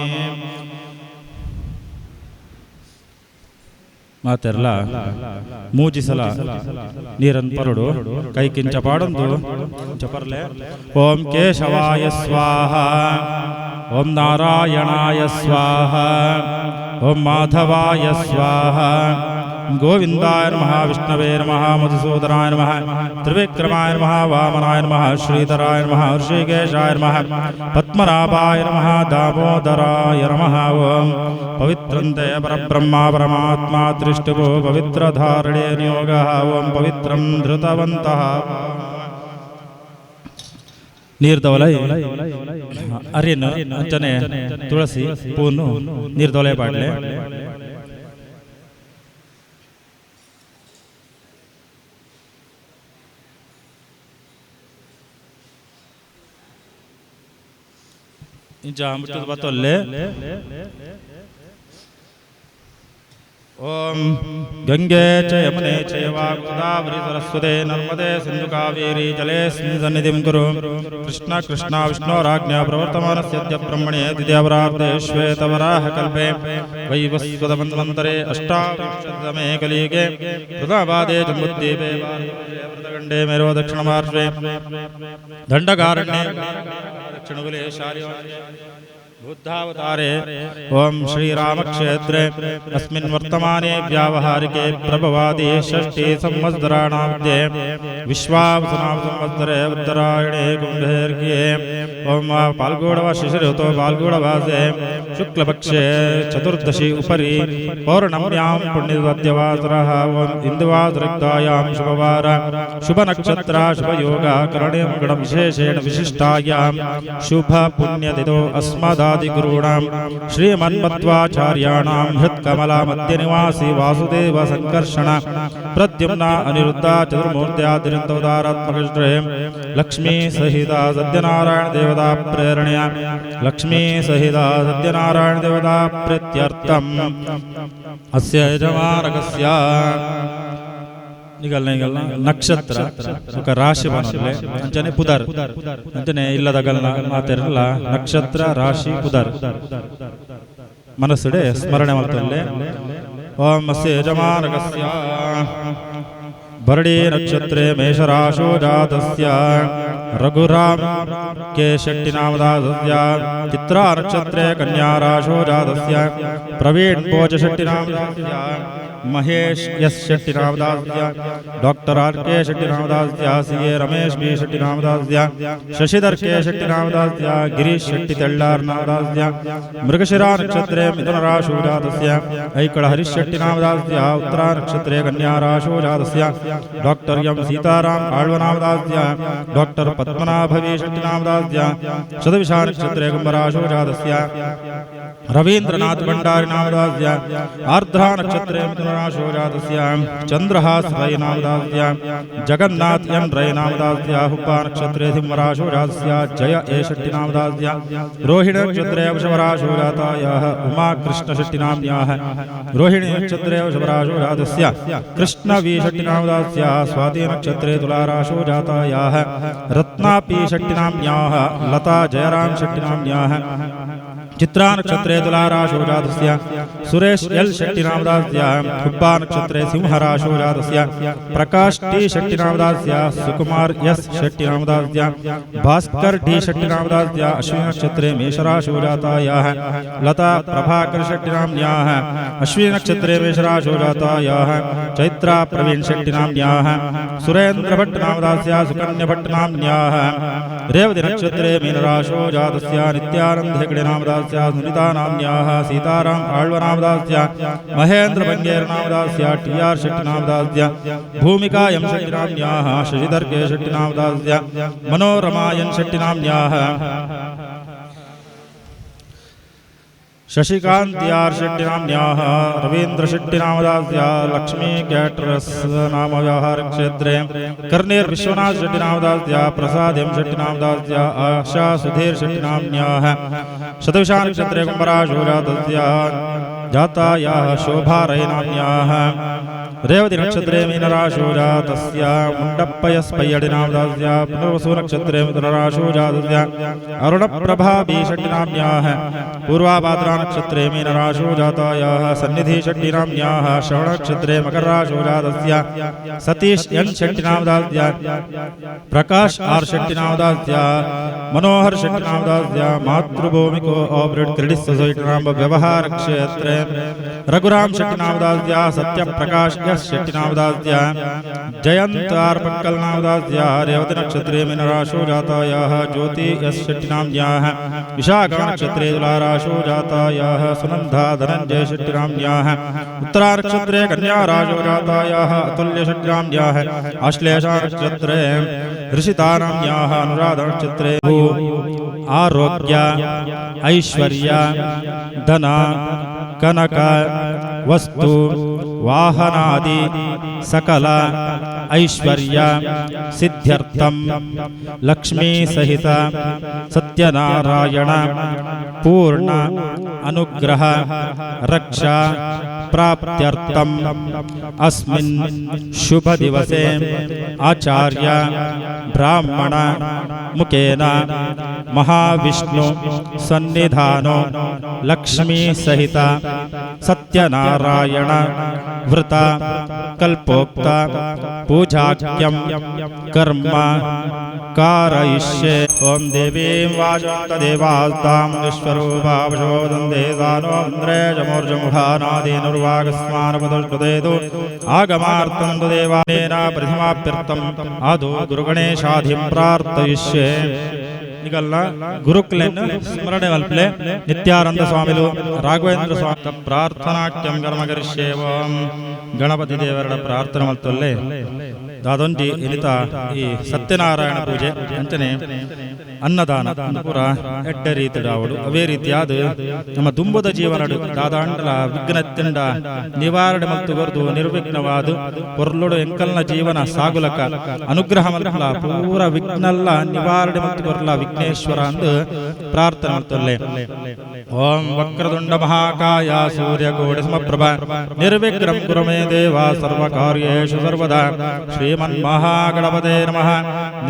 ಮಾತೆರ್ಲ ಮೂಜಿಸಲ ನೀರನ್ ಪರುಡು ಕೈ ಕಿಂಚ ಪಾಡಂದು ಚಪರ್ಲೆ. ಓಂ ಕೇಶವಾಯ ಸ್ವಾಹ, ಓಂ ನಾರಾಯಣಾಯ ಸ್ವಾಹ, ಓಂ ಮಾಧವಾಯ ಸ್ವಾಹ, ಗೋವಿಂದಾಯ ನಮಃ, ವಿಷ್ಣವೇ ನಮಃ, ಮಧುಸೂದನಾಯ ನಮಃ, ತ್ರಿವಿಕ್ರಮಾಯ ನಮಃ, ವಾಮನಾಯ ನಮಃ, ಶ್ರೀಧರಾಯ ನಮಃ, ಋಷಿಕೇಶಾಯ ನಮಃ, ಪದ್ಮನಾಭಾಯ ನಮಃ, ದಾಮೋದರಾಯ ನಮಃ. ಓಂ ಪವಿತ್ರಂತೆ ಪರಬ್ರಹ್ಮ ಪರಮಾತ್ಮ ತ್ರಿಷ್ಟುಭೋ ಪವಿತ್ರಧಾರಣೆ ನಿಯೋಗಃ. ಓಂ ಪವಿತ್ರಂ ಧೃತವಂತಃ. ನೀರ್ದವಲೈ ಅರಿಯನ್ನು ಅಂಚನೆ ತುಳಸಿ ಪೂನು ನೀರ್ದವಲೈ ಬಾಡ್ಲೆ. ಬತ್ತೊಲ್ಲೆ. ಓಂ ಗಂಗೆ ಚ ಯಮುನೆ ಚೈವ ಗೋದಾವರಿ ಸರಸ್ವತಿ ನರ್ಮದೆ ಸಿಂಧು ಕಾವೇರಿ ಜಲೇಸ್ಮಿನ್ ಸನ್ನಿಧಿಂ ಕುರು. ಕೃಷ್ಣ ಕೃಷ್ಣ ವಿಷ್ಣೋರಾಜ್ಞಾ ಪ್ರವರ್ತಮಾನಸ್ಯ ಬ್ರಹ್ಮಣೇ ದ್ವಿತೀಯಾವರಾರ್ಧೇ ಶ್ವೇತವರಾಹ ಕಲ್ಪೆ ವೈವಸ್ವತ ಮನ್ವಂತರೆ ಅಷ್ಟಾವಿಂಶತತಮೇ ಕಲಿಯುಗೆ ಕೃತವಾದೇ ಜಂಬುದ್ವೀಪೆ ವೃತಗಂಡೇ ಮೇರೋ ದಕ್ಷಿಣಪಾರ್ಶ್ವೆ ದಂಡಕಾರಣ್ಯೇ ದಕ್ಷಿಣಕುಲೆ ಶಾರ್ಯ बुद्धावतारे. ओम श्रीरामक्षेत्रे अस्मिन् वर्तमाने व्यावहारिके प्रभवादि षष्ठी संवत्सराणामध्ये विश्वावसुनाम संवत्सरे उत्तरायणे कुम्भेर्घ्ये ओम फाल्गुणव शिशिरऋतौ फाल्गुणमासे शुक्लपक्षे चतुर्दशी उपरि पौर्णम्यां पुण्यवद्यवासरः. ओम इन्दुवासरिक्तायां शुभवार शुभनक्षत्र शुभयोग करणे मङ्गलं विशेषेण विशिष्टायां शुभ पुण्यतिथौ अस्मदा गुरूणां श्रीमन्मध्वाचार्याणां हृत्कमला मध्यनिवासी वासुदेव संकर्षण प्रद्युम्न अनिरुद्ध चतुर्मूर्त्यादिरन्तवतारात्मकश्रे लक्ष्मी सहिता सत्यनारायण देवता प्रेरणया लक्ष्मी सहिता सत्यनारायण देवता प्रीत्यर्थम् अस्य यजमानकस्य निगलना नक्षत्र सुख राशि बनले अंचने पुदर अंचने इल्लद गलना मातेरಲ್ಲ नक्षत्र राशि पुदर मनसुडे स्मರಣೆ ಮಾಡ್ತले. ओम अस्य यजमानकस्य भरणी नक्षत्रे मेषराशो जातस्य रघुराम के शेट्टिनामदास्य चित्रा नक्षत्रे कन्या राशो जातस्य प्रवीण भोज शेट्टिनामदास्य महेश एस शेट्टिनामदास्य डॉक्टर आर के शेट्टिनामदास्य सीए रमेश बी शेट्टिनामदास्य शशिधर के शेट्टिनामदास्य गिरीश शेट्टी तेल्लारनामदास्य मृगशिरा नक्षत्रे मिथुन राशो जातस्य ऐकळ हरीश शेट्टिनामदास्य उत्तरा नक्षत्रे कन्या राशो जातस्य डॉक्टर एम सीताराम आಳ್ವನಾಮದಾस्य डॉक्टर पद्मनाभ वी शेट्टिनामदास्य शतविशा नक्षत्रे कुंभराशो जातस्य रवीन्द्रनाथ भंडारी नामदास्य आर्द्रा नक्षत्रे मिथुनराशो जातस्य चंद्रहास रई नामदास्य जगन्नाथ एन रई नामदास्य हुब्बा नक्षत्रे सिंहराशो जातस्य जय ए शेट्टी नामदास्य रोहिणी नक्षत्रे वृषभराशो जातायाः उमा कृष्ण शेट्टी नाम्न्याः रोहिणी नक्षत्रे वृषभराशो जातस्य कृष्ण वी शेट्टी नामदास्य स्वाति नक्षत्रे तुलाराशो जातायाः रत्ना पी शेट्टी नाम्न्याः लता जयराम शेट्टी नाम्न्याः चित्रा नक्षत्रे तुलाराशो जातस्य सुरेश एल शेट्टी नामदास्य हुब्बा नक्षत्रे सिंहराशो जातस्य प्रकाश टी शेट्टी नामदास्य सुकुमार एस शेट्टी नामदास्य भास्कर डी शेट्टी नामदास्य अश्विनी नक्षत्रे मेषराशो जातायाः लता प्रभाकर शेट्टी नाम्न्याः अश्विनी नक्षत्रे मेषराशो जातायाः चैत्रा प्रवीण शेट्टी नाम्न्याः सुरेंद्र भट्ट नामदास्य सुकन्या भट्ट नाम्न्याः रेवती नक्षत्रे मीनराशो जातस्य नित्यानंद हेगड़े नामदास्य सुनीता नाम्न्याः सीताराम आಳ್ವನಾಮದಾस्य महेंद्र बंगेर नामदास्य टी आर शेट्टी नामदास्य भूमिका एम शेट्टी नाम्न्याः शशिधर के शेट्टी नामदास्य मनोरमा एन शेट्टी नाम्न्याः शशिकांत्यार शेट्टिनाम्न्याः रवींद्र शेट्टिनामदास्या लक्ष्मी कैटरस् नाम व्यवहार क्षेत्रे कर्णेर विश्वनाथ शेट्टिनामदास्या प्रसाद एम शेट्टिनामदास्या आशा सुधीर शेट्टिनाम्न्याः शतविशान क्षेत्रे कुंभराशोजातस्या जातायाः शोभा रैनाम्न्याः रेवती नक्षत्रे मीनराशोजातस्य मुण्डप्पयस्पय्यडिनामदास्या पुनर्वसु नक्षत्रे मिथुनराशोजातस्य अरुणप्रभा बीषट्टिनाम्न्याः पूर्वाभाद्रा नक्षत्रे मीनराशोजातायाः सन्निधि षट्टिनाम्न्याः श्रवण नक्षत्रे मकरराशोजातस्य सतीश एन षट्टिनामदास्या प्रकाश आर षट्टिनामदास्या मनोहर षट्टिनामदास्या मातृभूमिको ऑपरेट क्रेडिट सोसाइटी नाम व्यवहार क्षेत्रे रघुराम षट्टिनामदास्या सत्यप्रकाश शेट्टिनामदास्या जयंत आर पक्कल नामदास्या रेवती नक्षत्रे मीनराशोजातायाः ज्योति एस शेट्टिनाम्न्याः विशाखा नक्षत्रे तुलाराशोजातायाः सुनंदा धनंजय शेट्टिनाम्न्याः उत्तरा नक्षत्रे कन्याराशोजातायाः अतुल्य शेट्टिनाम्न्याः आश्लेषा नक्षत्रे ऋषितानाम्न्याः अनुराधा नक्षत्रे आरोग्य ऐश्वर्य धन कनक वस्तु वाहनादि सकल ऐश्वर्य सिद्ध्यर्थम लक्ष्मी सहित सत्यनारायण पूर्ण अनुग्रह रक्षा प्राप्त्यर्थम अस्मिन् शुभ दिवसे आचार्य ब्राह्मण मुखेन महाविष्णु सन्निधानो लक्ष्मी सहित सत्यनारायण व्रत कल्पोक्त पूजाख्यम कर्म कारयिष्ये ओम देवीं वाचन्तदेवास्तां विश्वरूपावशोदन्ते दानो इन्द्रेजमोर्जमुखानादीनुर्वागस्मानपदुष्पदेतु आगमार्थं तु देवानेन प्रथिमाप्यर्थम् आदौ गुरुगणेशाधिं प्रार्थयिष्ये ಈಗಲ್ಲ ಗುರುಕ್ಲೆನ್ನು ಸ್ಮರಣೆ ಮಲ್ಪಲೆ ನಿತ್ಯಾನಂದ ಸ್ವಾಮಿಲು ರಾಘವೇಂದ್ರ ಸ್ವಾಮಿ ಪ್ರಾರ್ಥನಾಟ್ಯಂ ಕರ್ಮಕರಿಷ್ಯೇವಂ ಗಣಪತಿ ದೇವರ ಪ್ರಾರ್ಥನೆ ಮಲ್ತೊಲ್ಲೆ ದಾದೊಂಜಿ ಇನಿತ ಈ ಸತ್ಯನಾರಾಯಣ ಪೂಜೆ ಅಂಚನೆ ಅನ್ನದಾನ ಪೂರ ಎಡ್ಡ ರೀತಿಡಾವಡು ಅವೇ ರೀತಿಯಾದ ನಮ್ಮ ದುಂಬದ ಜೀವನಡು ದಾದಾಂಡಲ ವಿಘ್ನತ್ತಿಂಡ ನಿವಾರಣೆ ಮತ್ತು ಬರೆದು ನಿರ್ವಿಘ್ನವಾದ ಪೊರ್ಲುಡು ಎಂಕಲ್ನ ಜೀವನ ಸಾಗುಲಕ ಅನುಗ್ರಹ ಮಲ್ಪಲ ಪೂರ ವಿಘ್ನಲ್ಲ ನಿವಾರಣೆ ಮತ್ತು ಬರಲ ವಿಘ್ನೇಶ್ವರ ಅಂದು ಪ್ರಾರ್ಥನೆ ಮಾಡ್ತೊಲ್ಲೆ ಓಂ ವಕ್ರತುಂಡ ಮಹಾಕಾಯ ಸೂರ್ಯಕೋಟಿ ಸಮಪ್ರಭ ನಿರ್ವಿಘ್ನಂ ಕುರು ಮೇ ದೇವ ಸರ್ವಕಾರ್ಯೇಷು ಸರ್ವದಾ ಶ್ರೀಮನ್ ಮಹಾಗಣಪತೆ ನಮಃ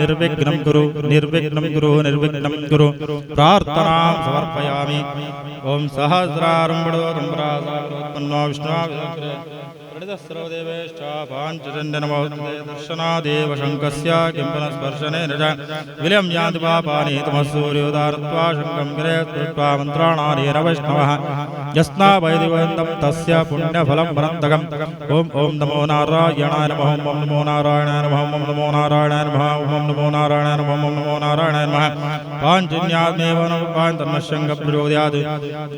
ನಿರ್ವಿಘ್ನಂ ಕುರು ನಿರ್ವಿಘ್ನಂ ಕುರು ನಿರ್ವಿಘ್ನಂ ಕುರು ಪ್ರಾರ್ಥನಾ ಸಮರ್ಪಯಾಮಿ ಓಂ ಸಹಸ್ರಾರಂಭಣೋ ರಂಭರಾಸಾತ್ಮನ್ನೋ ವಿಷ್ಣು दर्शनादेव शङ्कस्य किंपनस्पर्शनेन च विलयं यान्ति पापानि तमः सूर्योदारत्वा शङ्कं गिरे स्पृष्ट्वा मन्त्राणारेण वैष्णवः यस्नावैदिवन्तं तस्य पुण्यफलं वरन्तकम् ॐ ॐ नमो नारायणाय नमः ॐ नमो नारायणाय नमः ॐ नमो नारायणाय नमः ॐ नमो नारायणाय नमः ॐ नमो नारायणाय नमः पाञ्चन्यात्मेव नमः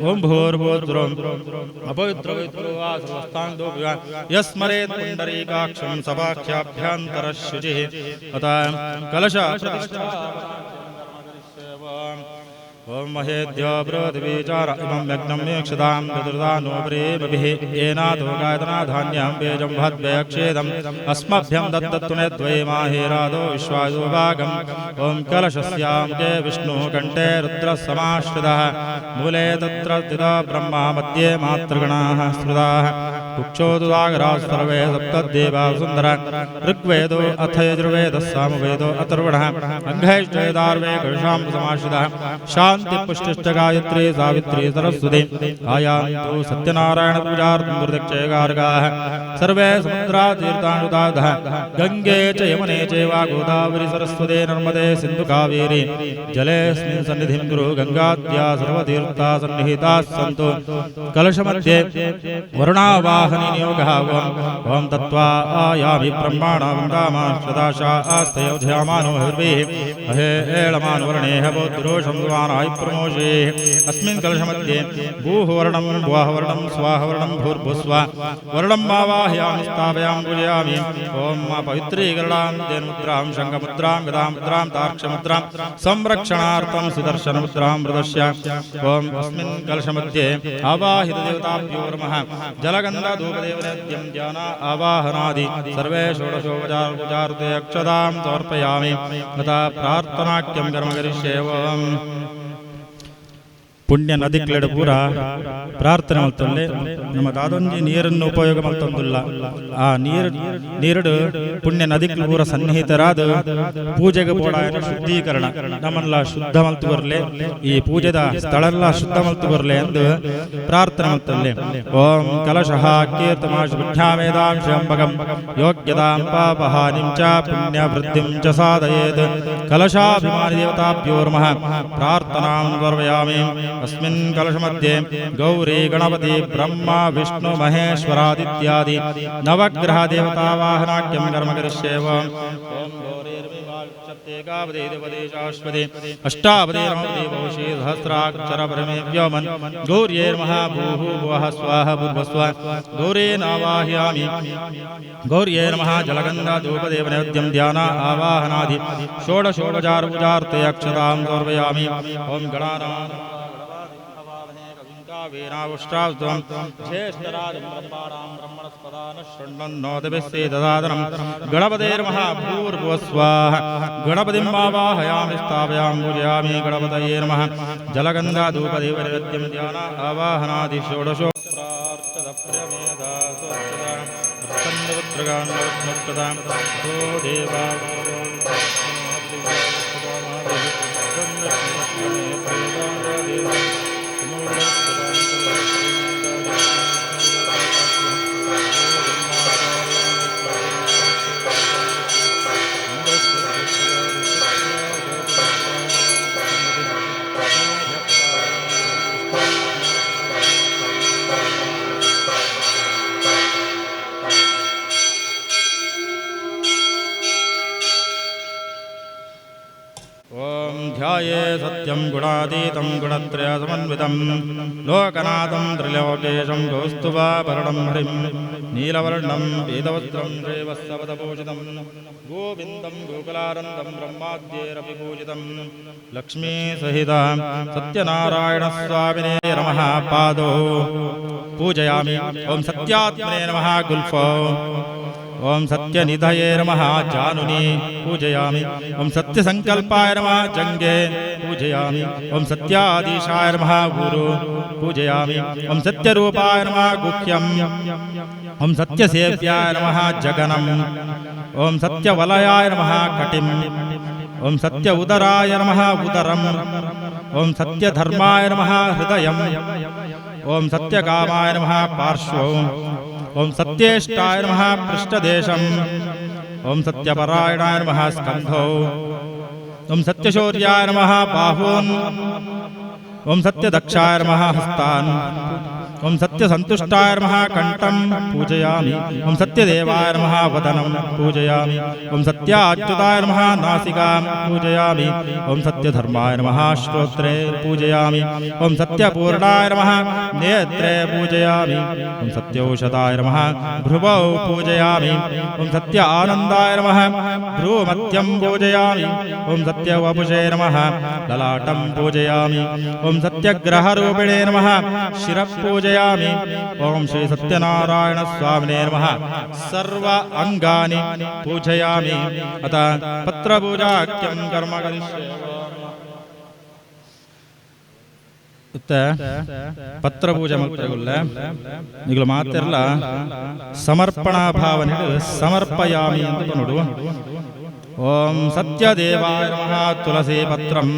ॐ भूर्भुवस्सुरं अपवित्रो वा सर्वस्थान्तो यस्मरेत् पुण्डरीकाक्षं सभाख्याभ्यन्तरशुचिः अतः कलश प्रतिष्ठा ओम महेद्य पृथिवीचार इमं यज्ञं वीक्षतां पितृदानो प्रेमभिः येनातो गायतना धान्यं बेजं भद्भयक्षेदम् अस्मभ्यं दत्तत्वने द्वये माहेरादो विश्वायो भागम् ओम कलशस्यां के विष्णुः कण्ठे रुद्रसमाश्रितः मूले तत्र स्थितः ब्रह्मा मध्ये मातृगणाः स्मृताः कुक्षोदुदागराः सर्वे सप्तदेवाः सुन्दरः ऋग्वेदो अथ यजुर्वेदः सामवेदो अथर्वणः अङ्घैष्ठवेदार्वे कलशां समाश्रितः शांति पुष्टिष्ट गायत्री सावित्री सरस्वती आयान्तु सत्यनारायण पूजार्थं दुर्दक्षयगार्गाः सर्वे समुद्रा तीर्थानुदाधः गंगे च यमुने चैव गोदावरी सरस्वती नर्मदे सिन्धु कावेरी जलेऽस्मिन् सन्निधिं कुरु गंगाद्या सर्वतीर्था सन्निहिताः सन्तु कलशमध्ये वरुणावा वाहनी नियोगः ओम तत्वा आयामि ब्रह्माणा वन्दामा सदाशा आस्तयोध्यामानो हर्वेः अहे एळमानो वर्णेः बोद्रोषं दुवानाय प्रमोषे अस्मिन् कलशमध्ये भूवर्णं भुववर्णं स्वाहवर्णं भूर्भुस्वः वर्णं आवाहयामि स्थापयामि पूजयामि ओम पवित्रीकरणां तेनमुद्रां शङ्खमुद्रां गदामुद्रां तार्क्षमुद्रां संरक्षणार्थं सुदर्शनमुद्रां प्रदर्श्य ओम अस्मिन् कलशमध्ये आवाहितदेवताभ्यो नमः जलगन्धधूपदेवनैवेद्यं ध्यान आवाहनादि सर्वे षोडशोपचारपूजार्थे अक्षतां समर्पयामि तथा प्रार्थनाख्यं कर्म करिष्ये ओम ಪುಣ್ಯ ನದಿಕ್ಲೆಡ ಪೂರ ಪ್ರಾರ್ಥನೆ ಮಾಡ್ತೊಳ್ಳೆ ನಮ್ಮ ದಾದೊಂಜಿ ನೀರನ್ನು ಉಪಯೋಗ ಮಾಡ್ತೊಂದಿಲ್ಲ ಆ ನೀರಡು ಪುಣ್ಯ ನದಿಕ್ಲ ಪೂರ ಸನ್ನಿಹಿತರಾದ ಪೂಜೆಗೆ ಬೋಡಾಯನ ಶುದ್ಧೀಕರಣ ನಮ್ಮನ್ನ ಶುದ್ಧ ಮಲ್ತು ಬರಲೆ ಈ ಪೂಜೆದ ಸ್ಥಳ ಶುದ್ಧ ಮಲ್ತು ಬರಲೆ ಎಂದು ಪ್ರಾರ್ಥನೆ ಮಾಡ್ತೊಳ್ಳೆ ಓಂ ಕಲಶಃ ಕೀರ್ತಮಾಶ ವಿದ್ಯಾವೇದಾಂಶಂಭಗಂ ಯೋಗ್ಯತಾಂ ಪಾಪಹಾನಿಂ ಚ ಪುಣ್ಯ ವೃದ್ಧಿಂ ಚ ಸಾಧಯೇತ್ ಕಲಶಾಭಿಮಾನಿ ದೇವತಾಭ್ಯೋ ನಮಃ ಪ್ರಾರ್ಥನಾಂ ಸಮರ್ಪಯಾಮಿ अस्मिन् कलशमध्ये गौरी गणपति ब्रह्मा विष्णु महेश्वरादित्यादि नवग्रह देवतावाहनाख्यं कर्म करिष्ये ओम गौरीर्विवाल्यतेकावदेवदेशाश्वते अष्टावदे नमोदे भवशे सहस्राक्षर परमे व्योमन् गौर्यैर्मः भूः भुवः स्वाहा भूर्भुवः गौरे नावाहयामि गौर्यै नमः जलगन्धधूपदेवनैवेद्यं ध्यान आवाहनादि षोडशोपचारपूजार्थे अक्षतां समर्पयामि ओम गणानां वीरावुष्ट्रावस्त्वं ज्येष्ठराजं ब्रह्माणां ब्रह्मणस्पदान शृण्वन्नोतिभिस्ते ददादनं गणपतेर्मः भूर्भुवस्वाहा गणपतिं आवाहयामि स्थापयामि पूजयामि गणपतये नमः जलगन्धधूपदेवनैवेद्यं ध्यान आवाहनादि षोडशो देवा ध्याये सत्यं गुणातीतं गुणत्रयसमन्वितं लोकनाथं त्रिलोकेशं कौस्तुभाभरणं हरिं नीलवर्णं वेदवस्त्रं श्रीवत्सवदभूषितं गोविन्दं गोकुलानन्दं ब्रह्माद्यैरपि पूजितं लक्ष्मीसहितं सत्यनारायणस्वामिने नमः पादौ पूजयामि ॐ सत्यात्मने नमः गुल्फौ ओम सत्यनिधये नमः जानुनी पूजयामि ओम सत्यसंकल्पाय नमः जंगे पूजयामि ओम सत्याधीशाय नमः गुरु पूजयामि ओम सत्यरूपाय नमः गुह्यम् ओम सत्यसेव्याय नमः जगनम् ओम सत्यवलयाय नमः कटिम् ओम सत्य उदराय नमः उदरम् ओम सत्यधर्माय नमः हृदयम् ओम सत्यकामाय नमः पार्श्वम् ओम सत्येष्टाय नमः पृष्ठदेशम् ओम सत्यपरायणाय नमः स्कन्धौ ओम सत्यशौर्याय नमः बाहून् ओम सत्यदक्षाय नमः हस्तान् ओम सत्यसन्तुष्टाय नमः कण्ठं पूजयामि ओम सत्यदेवाय नमः वदनं पूजयामि ओम सत्याच्युताय नमः नासिकां पूजयामि ओम सत्यधर्माय नमः श्रोत्रे पूजयामि ओम सत्यपूर्णाय नमः नेत्रे पूजयामि ओम सत्यौषधाय नमः भ्रुवौ पूजयामि ओम सत्य आनन्दाय नमः भ्रूमध्यं पूजयामि ओम सत्यवपुषे नमः ललाटं पूजयामि ओम सत्यग्रहरूपिणे नमः शिरः पूजयामि ओम श्री सत्यनारायण स्वामिने नमः सर्व अंगानि पूजयामि अतः पत्रपूजाख्यं कर्म करिष्ये ಪತ್ರಪೂಜೆ ಮಾಡ್ತಾರಲ್ಲ ಈಗಲೂ ಮಾತಿರಲ್ಲ ಸಮರ್ಪಣಾ ಭಾವನೆ ಸಮರ್ಪಯಾಮಿ ಅಂತ ನೋಡು ಓಂ ಸತ್ಯದೇವಾಯ ನಮಃ ತುಳಸಿ ಪತ್ರಂ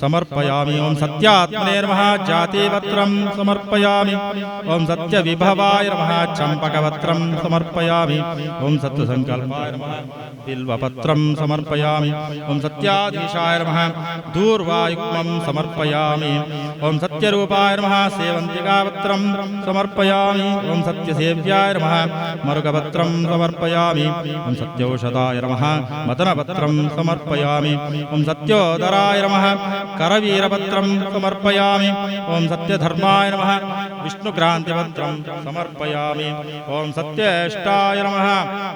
समर्पयामि ओम सत्यात्मने नमः जातिपत्रं समर्पयामि ओम सत्यविभवाय नमः चम्पकपत्रं समर्पयामि ओम सत्यसंकल्पाय नमः बिल्वपत्रं समर्पयामि ओम सत्याधीशाय नमः दूर्वायुग्मं समर्पयामि ओम सत्यरूपाय नमः सेवन्तिकापत्रं समर्पयामि ओम सत्यसेव्याय नमः मरुकपत्रं समर्पयामि ओम सत्यौषधाय नमः मदनपत्रं समर्पयामि ओम सत्योदराय नमः करवीरपत्रं समर्पयामि ओम सत्यधर्माय नमः विष्णुक्रांतिपत्रं समर्पयामि ओम सत्येष्टाय नमः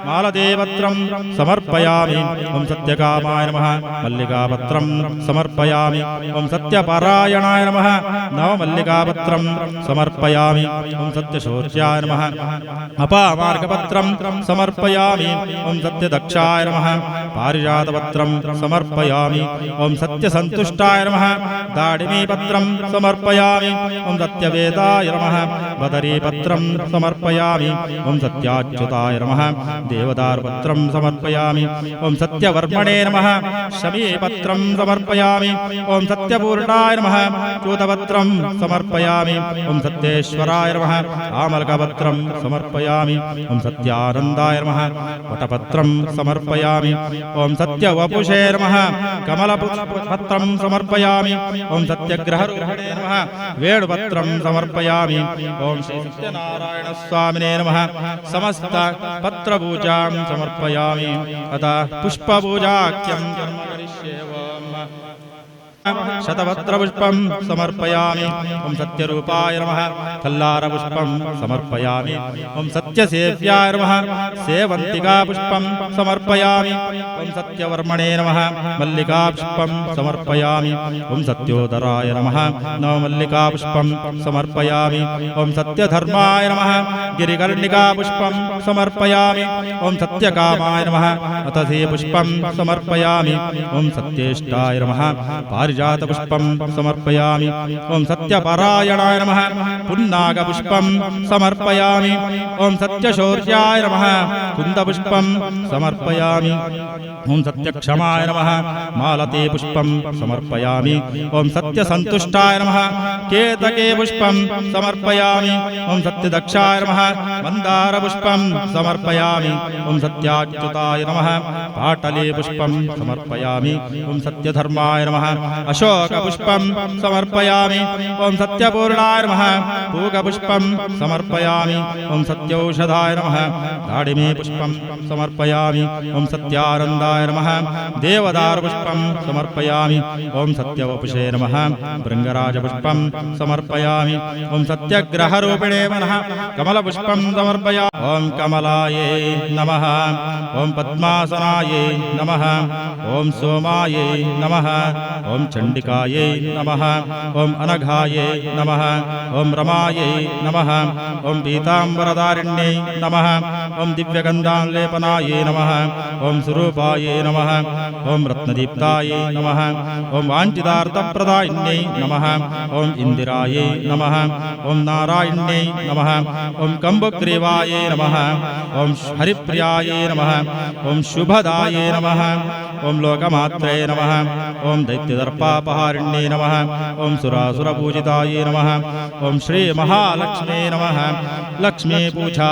मालदेवपत्रं समर्पयामि ओम सत्यकामाय नमः मल्लिकापत्रं समर्पयामि ओम सत्यपरायणाय नमः नवमल्लिकापत्रं समर्पयामि ओम सत्यशौर्याय नमः अपामार्गपत्रं समर्पयामि ओम सत्यदक्षाय नमः पारिजातपत्रं समर्पयामि ओम सत्यसन्तुष्टाय नमः दाडिमीपत्रं समर्पयामि ओम सत्यवेदाय नमः बदरीपत्रं समर्पयामि ओम सत्याच्युताय नमः देवदारुपत्रं समर्पयामि ओम सत्यवर्मणे नमः शमीपत्रं समर्पयामि ओम सत्यपूर्णाय नमः चूतपत्रं समर्पयामि ओम सत्येश्वराय नमः आमलकपत्रं समर्पयामि ओम सत्यानन्दाय नमः वटपत्रं समर्पयामि ओम सत्यवपुषे नमः कमलपत्रं समर्पयामि ओम सत्यग्रहरूपिणे नमः वेणुपत्रं समर्पयामि ओम श्री सत्यनारायण स्वामिने नमः समस्त पत्रपूजां समर्पयामि अतः पुष्पपूजाख्यं कर्म करिष्ये शतपत्रपुष्पं समर्पयामि ओम सत्यरूपाय नमः कल्लारपुष्पं समर्पयामि ओम सत्यसेव्याय नमः सेवन्तिकापुष्पं समर्पयामि ओम सत्यवर्मणे नमः मल्लिकापुष्पं समर्पयामि ओम सत्योदराय नमः नवमल्लिकापुष्पं समर्पयामि ओम सत्यधर्माय नमः गिरिकर्णिकापुष्पं समर्पयामि ओम सत्यकामाय नमः अतसीपुष्पं समर्पयामि ओम सत्येष्टाय नमः पारिजातपुष्पं समर्पयामि ओम सत्यपरायणाय नमः पुन्नागपुष्पं समर्पयामि ओम सत्यशौर्याय नमः कुन्दपुष्पं समर्पयामि ओम सत्यक्षमाय नमः मालते पुष्पं समर्पयामि ओम सत्यसन्तुष्टाय नमः केतके पुष्पं समर्पयामि ओम सत्यदक्षाय नमः मन्दारपुष्पं समर्पयामि ओम सत्याच्युताय नमः पाटले पुष्पं समर्पयामि ओम सत्यधर्माय नमः अशोकपुष्पं समर्पयामि ओम सत्यपूर्णाय नमः पूगपुष्पं समर्पयामि ओम सत्यौषधाय नमः दाडिमीपुष्पं समर्पयामि ओम सत्यानन्दाय नमः देवदारुपुष्पं समर्पयामि ओम सत्यवपुषे नमः भृङ्गराजपुष्पं समर्पयामि ओम सत्यग्रहरूपिणे नमः कमलपुष्पं समर्पयामि ओम कमलायै नमः ओम पद्मासनायै नमः ओम सोमायै नमः ओम चंडिकायै नमः ओम अनघायै नमः ओम रमायै नमः ओम पीताम्बरधारिण्यै नमः ओम दिव्यगन्धालेपनायै नमः ओम स्वरूपायै नमः ओम रत्नदीप्तायै नमः ओम वाञ्छितार्थप्रदायिन्यै नमः ओम इंदिरायै नमः ओम नारायण्यै नमः ओम कम्बुग्रीवायै नमः ओम हरिप्रियायै नमः ओम शुभदायै नमः ओम लोकमात्रे नमः ओम दैत्यदर्पापहारिण्ये नमः ओम सुरासुरपूजितायै नमः ओम श्री महालक्ष्मी नमः लक्ष्मी पूजा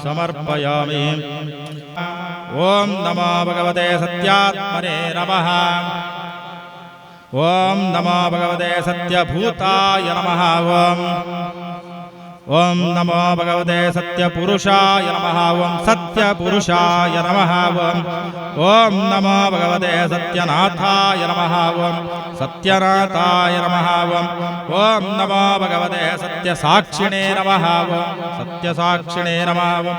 समर्पयामि ओम नमो भगवते सत्यात्मने नमः ओम नमो भगवते सत्यभूताय नमः ओम नमो भगवते सत्यपुरुषाय नमः ओम सत्यपुरुषाय नमः ओम नमो भगवते सत्यनाथाय नमः ओम सत्यनाथाय नमः ओम नमो भगवते सत्यसाक्षिणे नमः ओम सत्यसाक्षिणे नमः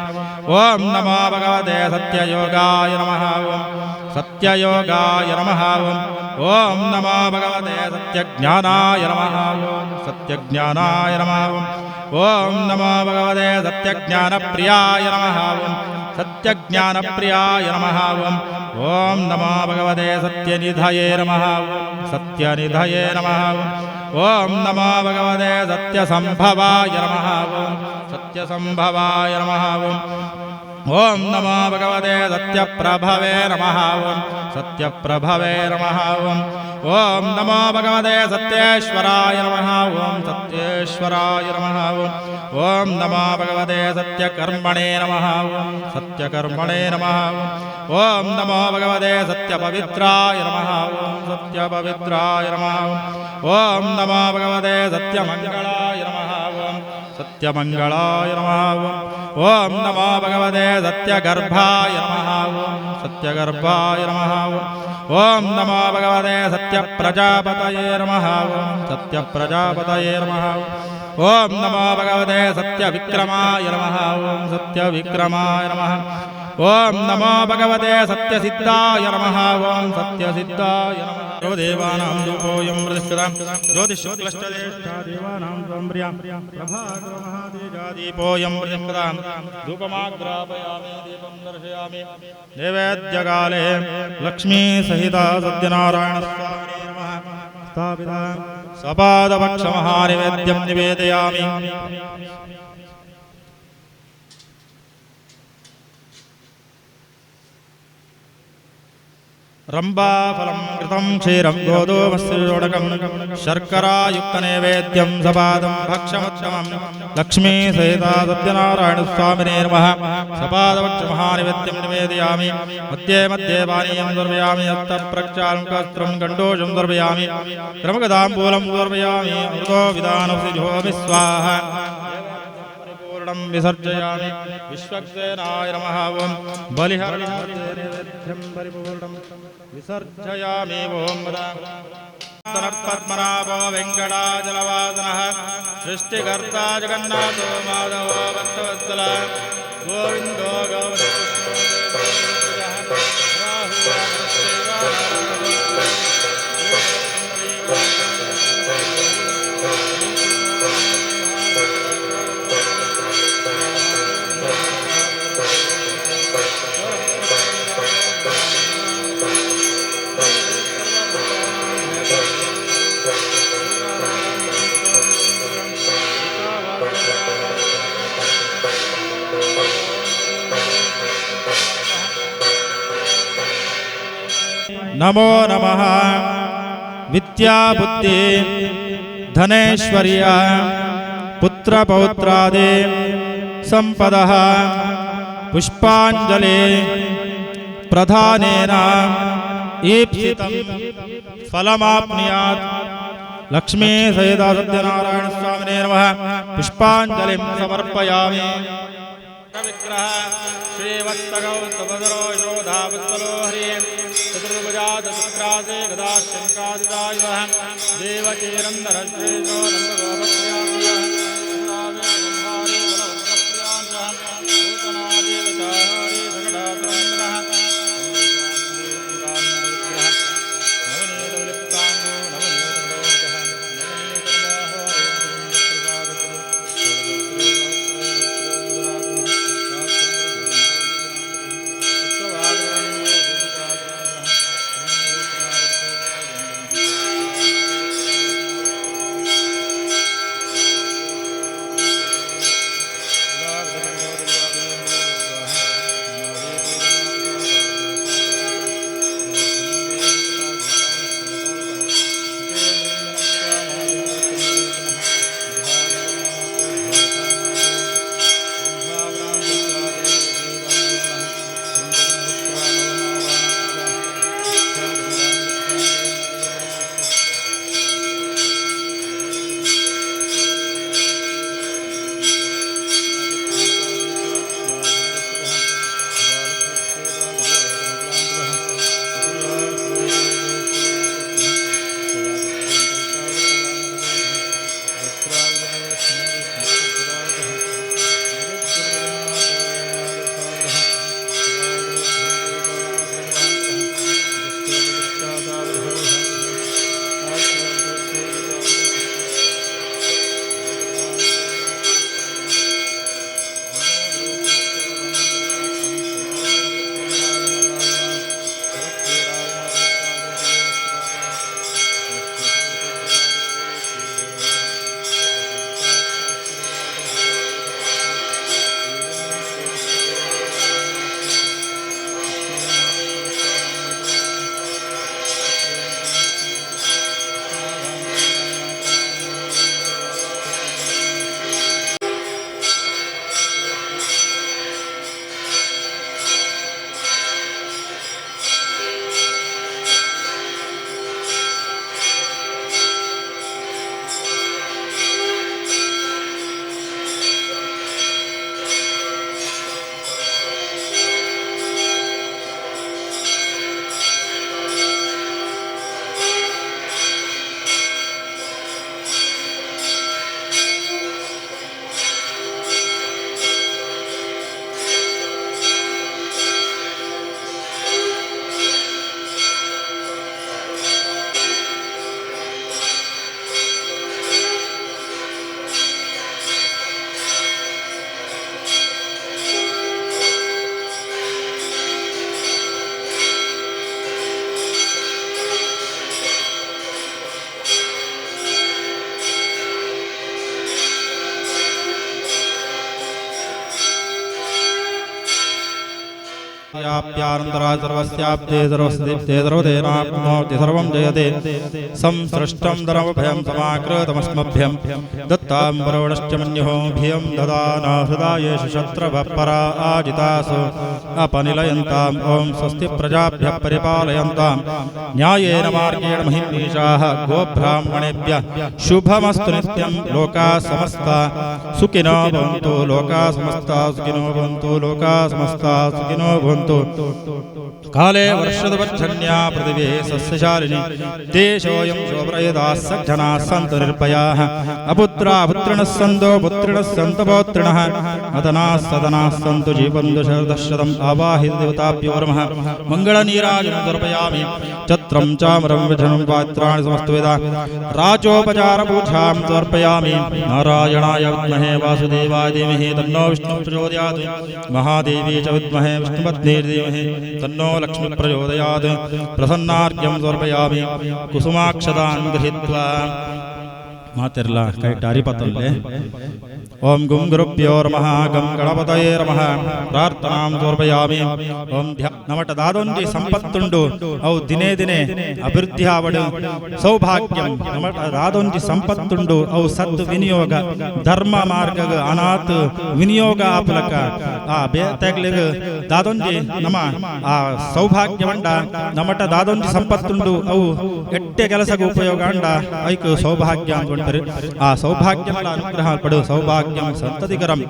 ओम नमो भगवते सत्ययोगाय नमः ओम सत्ययोगाय नमः ओम नमो भगवते सत्यज्ञानाय नमः ओम सत्यज्ञानाय नमः ओम नमो भगवते सत्यज्ञानप्रियाय नमः ओम सत्यज्ञानप्रियाय नमः ओम नमो भगवते सत्यनिधये नमः सत्यनिधये नमः ओम नमो भगवते सत्यसंभवाय नमः ओम सत्यसंभवाय नमः ओम नमो भगवते सत्यप्रभवे नमः ओम सत्यप्रभवे नमः ओम नमो भगवते सत्येश्वराय नमः ओम सत्येश्वराय नमः ओम नमो भगवते सत्यकर्मणे नमः ओम सत्यकर्मणे नमः ओम नमो भगवते सत्यपवित्राय नमः ओम सत्यपवित्राय नमः ओम नमो भगवते सत्यमंगलाय नमः ओम सत्यमंगलाय नमः ओम नमो भगवते सत्यगर्भाय नमः ओम सत्यगर्भाय नमः ओम नमो भगवते सत्यप्रजापतये नमः ओम सत्यप्रजापतये नमः ओम नमो भगवते सत्यविक्रमाय नमः ओम सत्यविक्रमाय नमः ओम नमो भगवते सत्यसिद्धाय नमः ओम सत्यसिद्धाय नमः देवानां धूपोऽयं प्रतिष्ठितं ज्योतिष्शुक्लश्चेष्टा देवानां त्वम्प्रियं प्रभाकरमहातेजादीपोऽयं प्रतिष्ठितं धूपमाग्रापयामि दीपं दर्शयामि नैवेद्यकाले लक्ष्मीसहिता सत्यनारायणस्वामिने नमः स्थापिता सपादपक्षमहानैवेद्यं निवेदयामि रंबाफलं कृतं क्षीरं गोधूमस्योडकं शर्करायुक्तनैवेद्यं सपादं भक्षमुत्तमं लक्ष्मीसहिता सत्यनारायणस्वामिने नमः सपादभक्षमहानैवेद्यं निवेदयामि मध्ये मध्ये पानीयं दर्शयामि हस्तप्रक्षालं वस्त्रं गण्डोषं दर्शयामि क्रमगदाम्बूलं दर्शयामि अमृतो विधानसिजोमि स्वाहा विसर्जयामि विश्वक्सेनाय नमः ओम बलिहरणं परिपूर्णं विसर्जयामि ओम पद्मनाभो वेङ्कटाचलवासनः सृष्टिकर्ता जगन्नाथो माधवो भक्तवत्सल गोविन्दो नमो नमः विद्या बुद्धि धनेश्वर्य पुत्र पौत्रादि संपदः पुष्पांजलि प्रधानेन ईप्सितं फलमाप्नुयात् लक्ष्मी सहिता सत्यनारायण स्वामिने नमः पुष्पांजलिं समर्पयामि विग्रह श्रीवत्सगौ तपदरो शोधावत्सलो हरि चतुर्भुजात शुक्रासे गदा शङ्कादिदायुधः देवकीरन्दरश्रीशो नन्दगोपत्र्याः व्याप्यानन्तरा सर्वस्याप्ते सर्वस्दीप्ते सर्वदेनाप्नोति सर्वं जयते संसृष्टं धर्मभयं समाकृतमस्मभ्यं दत्तां वरुणश्च मन्युः भियं ददाना हृदा येषु शत्रवः पराजितासु अपनिलयन्ताम् ॐ स्वस्ति प्रजाभ्यः परिपालयन्तां न्यायेन मार्गेण महिमीषाः गोब्राह्मणेभ्यः शुभमस्तु नित्यं लोकाः समस्ताः सुखिनो भवन्तु लोकाः समस्ताः सुखिनो भवन्तु लोकाः समस्ताः सुखिनो भवन्तु काले वर्षदपर्जन्या पृथिवी सस्यशालिनी देशोऽयं शोभरयदाः सज्जनाः सन्तु निर्भयाः अपुत्रा पुत्रिणः सन्तु पुत्रिणः सन्तु पौत्रिणः अदनाः सदनाः सन्तु जीवन्तु शरदशतम् आवाहि देवताभ्यो नमः मङ्गलनीराजं समर्पयामि छत्रं चामरं विधनं पात्राणि समस्तवेदा राजोपचारपूजां समर्पयामि नारायणाय विद्महे वासुदेवाय धीमहि तन्नो विष्णुः प्रचोदयात् महादेवी च विद्महे विष्णुपत्नी धीमहि तन्नो लक्ष्मी प्रचोदयात् प्रसन्नार्घ्यं समर्पयामि कुसुमाक्षतान् गृहीत्वा मातिर्ला कई टारी पतल्ले ओम गुं गुरुभ्यो नमः गं गणपतये नमः प्रार्थनां समर्पयामि ओम नमट दादोंजी संपत्तुंडु अವು ದಿನೇ ದಿನೇ ಅಭಿವೃದ್ಧಿ ಆವಡು ಸೌಭಾಗ್ಯಂ ನಮಟ दादोंजी ಸಂಪತ್ತುಂಡು ಅವು ಸತ್ ವಿನಿಯೋಗ ಧರ್ಮ ಮಾರ್ಗಗ ಅನಾಥ ವಿನಿಯೋಗ ಆಪಲಕ ಆ ಬೇತೆಗ್ಲಿಗ दादोंजी ನಮ ಆ ಸೌಭಾಗ್ಯವಂಡ ನಮಟ दादोंजी ಸಂಪತ್ತುಂಡು ಅವು ಎಟ್ಟೆ ಕೆಲಸಕ್ಕೆ ಉಪಯೋಗ ಅಂಡ ಐಕ ಸೌಭಾಗ್ಯ ಅಂತ ಆ ಸೌಭಾಗ್ಯಗಳ ಅನುಗ್ರಹ ಪಡು ಸೌಭಾಗ್ಯಂ ಸಂತತಿಕರಂ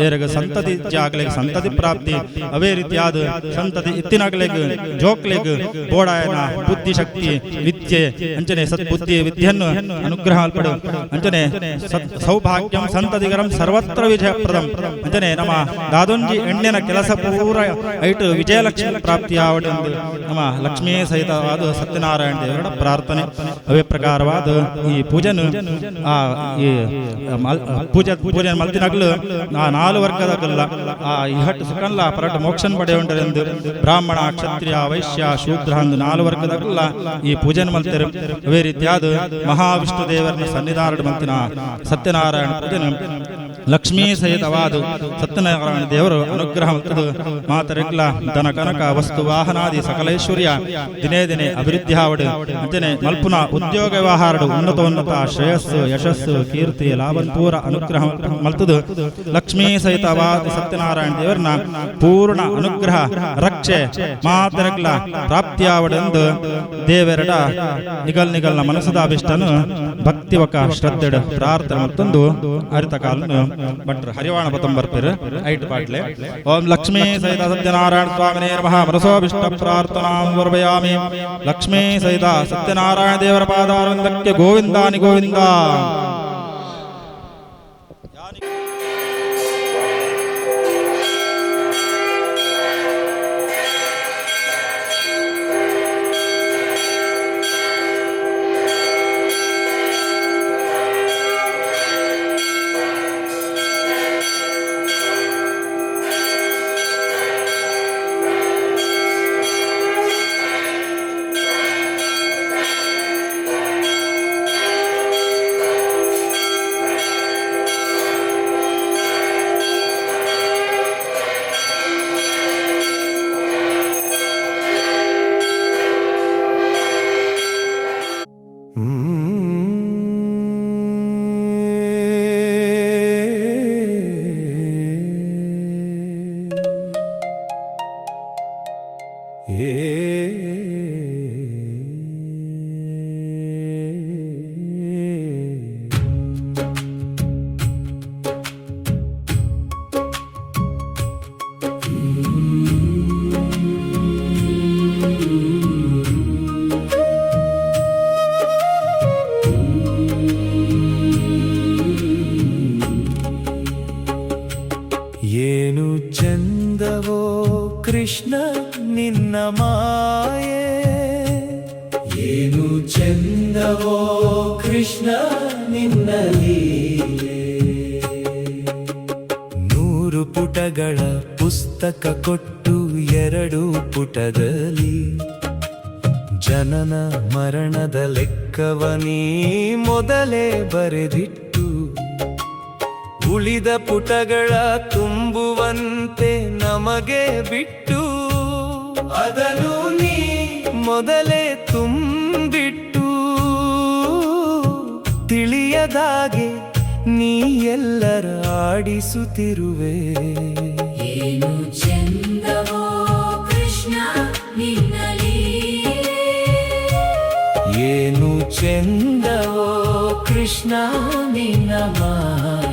ಏರಗ ಸಂತತಿ ಜಾಗಲೆ ಸಂತತಿ ಪ್ರಾಪ್ತಿ ಅವೇ ರೀತಿಯಾದ ಸಂತತಿ ಇತ್ತಿನಾಗಲೆಗ ಜೋಕ್ಲೆಗ ಬೋಡಾಯನ ಬುದ್ಧಿ ಶಕ್ತಿ ವಿದ್ಯೆ ಅಂಚನೆ ಸದ್ಬುದ್ಧಿ ವಿದ್ಯೆಯನ್ನು ಅನುಗ್ರಹ ಪಡು ಅಂಚನೆ ಸೌಭಾಗ್ಯಂ ಸಂತತಿಕರಂ ಸರ್ವತ್ರ ವಿಜಯಪ್ರದಂ ಅಂಚನೆ ನಮ್ಮ दादोंजी ಎಣ್ಣಿನ ಕೆಲಸ ಪೂರ ಐಟು ವಿಜಯಲಕ್ಷ್ಮಿ ಪ್ರಾಪ್ತಿ ಆವಡೆಂದು ನಮ್ಮ ಲಕ್ಷ್ಮೀ ಸಹಿತವಾದ ಸತ್ಯನಾರಾಯಣ ದೇವರ ಪ್ರಾರ್ಥನೆ ಅವೇ ಪ್ರಕಾರವಾದ ಈ ಪೂಜೆನು ಪೂಜೆ ಮಲ್ತಿನಗ್ಲು ಆ 4 ವರ್ಗದಗಲ್ಲ ಆ ಇಹಟ್ಟು ಸುಖಲ್ಲ ಪರಟ ಮೋಕ್ಷನ್ ಪಡೆಯುಂಡರೆಂದು ಬ್ರಾಹ್ಮಣ ಕ್ಷತ್ರಿಯ ವೈಶ್ಯ ಶೂದ್ರ ಅಂದು 4 ವರ್ಗದಗಲ್ಲ ಈ ಪೂಜೆನ ಮಲ್ತಿರು ಅವೇ ರೀತಿಯಾದ ಮಹಾವಿಷ್ಣು ದೇವರನ್ನ ಸನ್ನಿಧಾನ ಮಲ್ತಿನ ಸತ್ಯನಾರಾಯಣ ಪೂಜೆನ ಲಕ್ಷ್ಮೀ ಸಹಿತವಾದ ಸತ್ಯನಾರಾಯಣ ದೇವರು ಅನುಗ್ರಹ ಮಲ್ತದು ಮಾತರೆಗ್ಲ ಧನ ಕನಕ ವಸ್ತು ವಾಹನಾದಿ ಸಕಲೈಶ್ವರ್ಯ ದಿನೇ ದಿನೇ ಅಭಿವೃದ್ಧಿ ಆವಡು ಅಂತೆಯೇ ಮಲ್ಪುನ ಉದ್ಯೋಗ ವ್ಯವಹಾರ ಉನ್ನತ ಶ್ರೇಯಸ್ಸು ಯಶಸ್ಸು ಕೀರ್ತಿ ಲಾಭಪೂರ ಅನುಗ್ರಹ ಮಲ್ತದು ಲಕ್ಷ್ಮೀ ಸಹಿತವಾದ ಸತ್ಯನಾರಾಯಣ ದೇವರನ್ನ ಪೂರ್ಣ ಅನುಗ್ರಹ ರಕ್ಷೆ ಮಾತರೆಗ್ಲ ಪ್ರಾಪ್ತಿಯಾವಡೆಂದು ದೇವರಡ ನಿಗಲ್ನ ಮನಸ್ಸದ ಅಭಿಷ್ಟನು ಭಕ್ತಿವಕ ಶ್ರದ್ಧೆಡ ಪ್ರಾರ್ಥನೆ ಮತ್ತೊಂದು ಅರಿತ ಕಾಲನು ಭಟ್ರ ಹರಿವಾಣ ಪತಂ ಬರ್ಪೇರು ಐಟ್ ಪಾಟ್ಲೆ ಓಂ ಲಕ್ಷ್ಮೀ ಸಹಿತ ಸತ್ಯನಾರಾಯಣ ಸ್ವಾಮಿನೇ ನಮಃ ಮನಸೋಭಿಷ್ಟ ಪ್ರಾರ್ಥನಾಂ ಸಮರ್ಪಯಾಮಿ ಲಕ್ಷ್ಮೀ ಸಹಿತ ಸತ್ಯನಾರಾಯಣ ದೇವರ ಪಾದಾರವಿಂದಕ್ಕೆ ಗೋವಿಂದಾನಿ ಗೋವಿಂದ ಏನು ಚಂದವೋ ಕೃಷ್ಣ ನಿನ್ನ ಮಾಯೆ, ಏನು ಚಂದವೋ ಕೃಷ್ಣ ನಿನ್ನ ಲೀಲೆ. 100 ಪುಟಗಳ ಪುಸ್ತಕ ಕೊಟ್ಟು 2 ಪುಟದಲ್ಲಿ ಜನನ ಮರಣದ ಲೆಕ್ಕವನೀ ಮೊದಲೇ ಬರೆದಿಟ್ಟು, ಉಳಿದ ಪುಟಗಳ ತುಂಬುವಂತೆ ನಮಗೆ ಬಿಟ್ಟು ಅದನ್ನು ನೀ ಮೊದಲೇ ತುಂಬಿಟ್ಟು ತಿಳಿಯದಾಗೆ ನೀ ಎಲ್ಲರ ಆಡಿಸುತ್ತಿರುವೆ. ಏನು ಚಂದವೋ ಕೃಷ್ಣ ನಿನ್ನ ಲೀಲೆ, ಏನು ಚೆಂದವೋ ಕೃಷ್ಣ ನಿನ್ನ ಮಾಯೆ.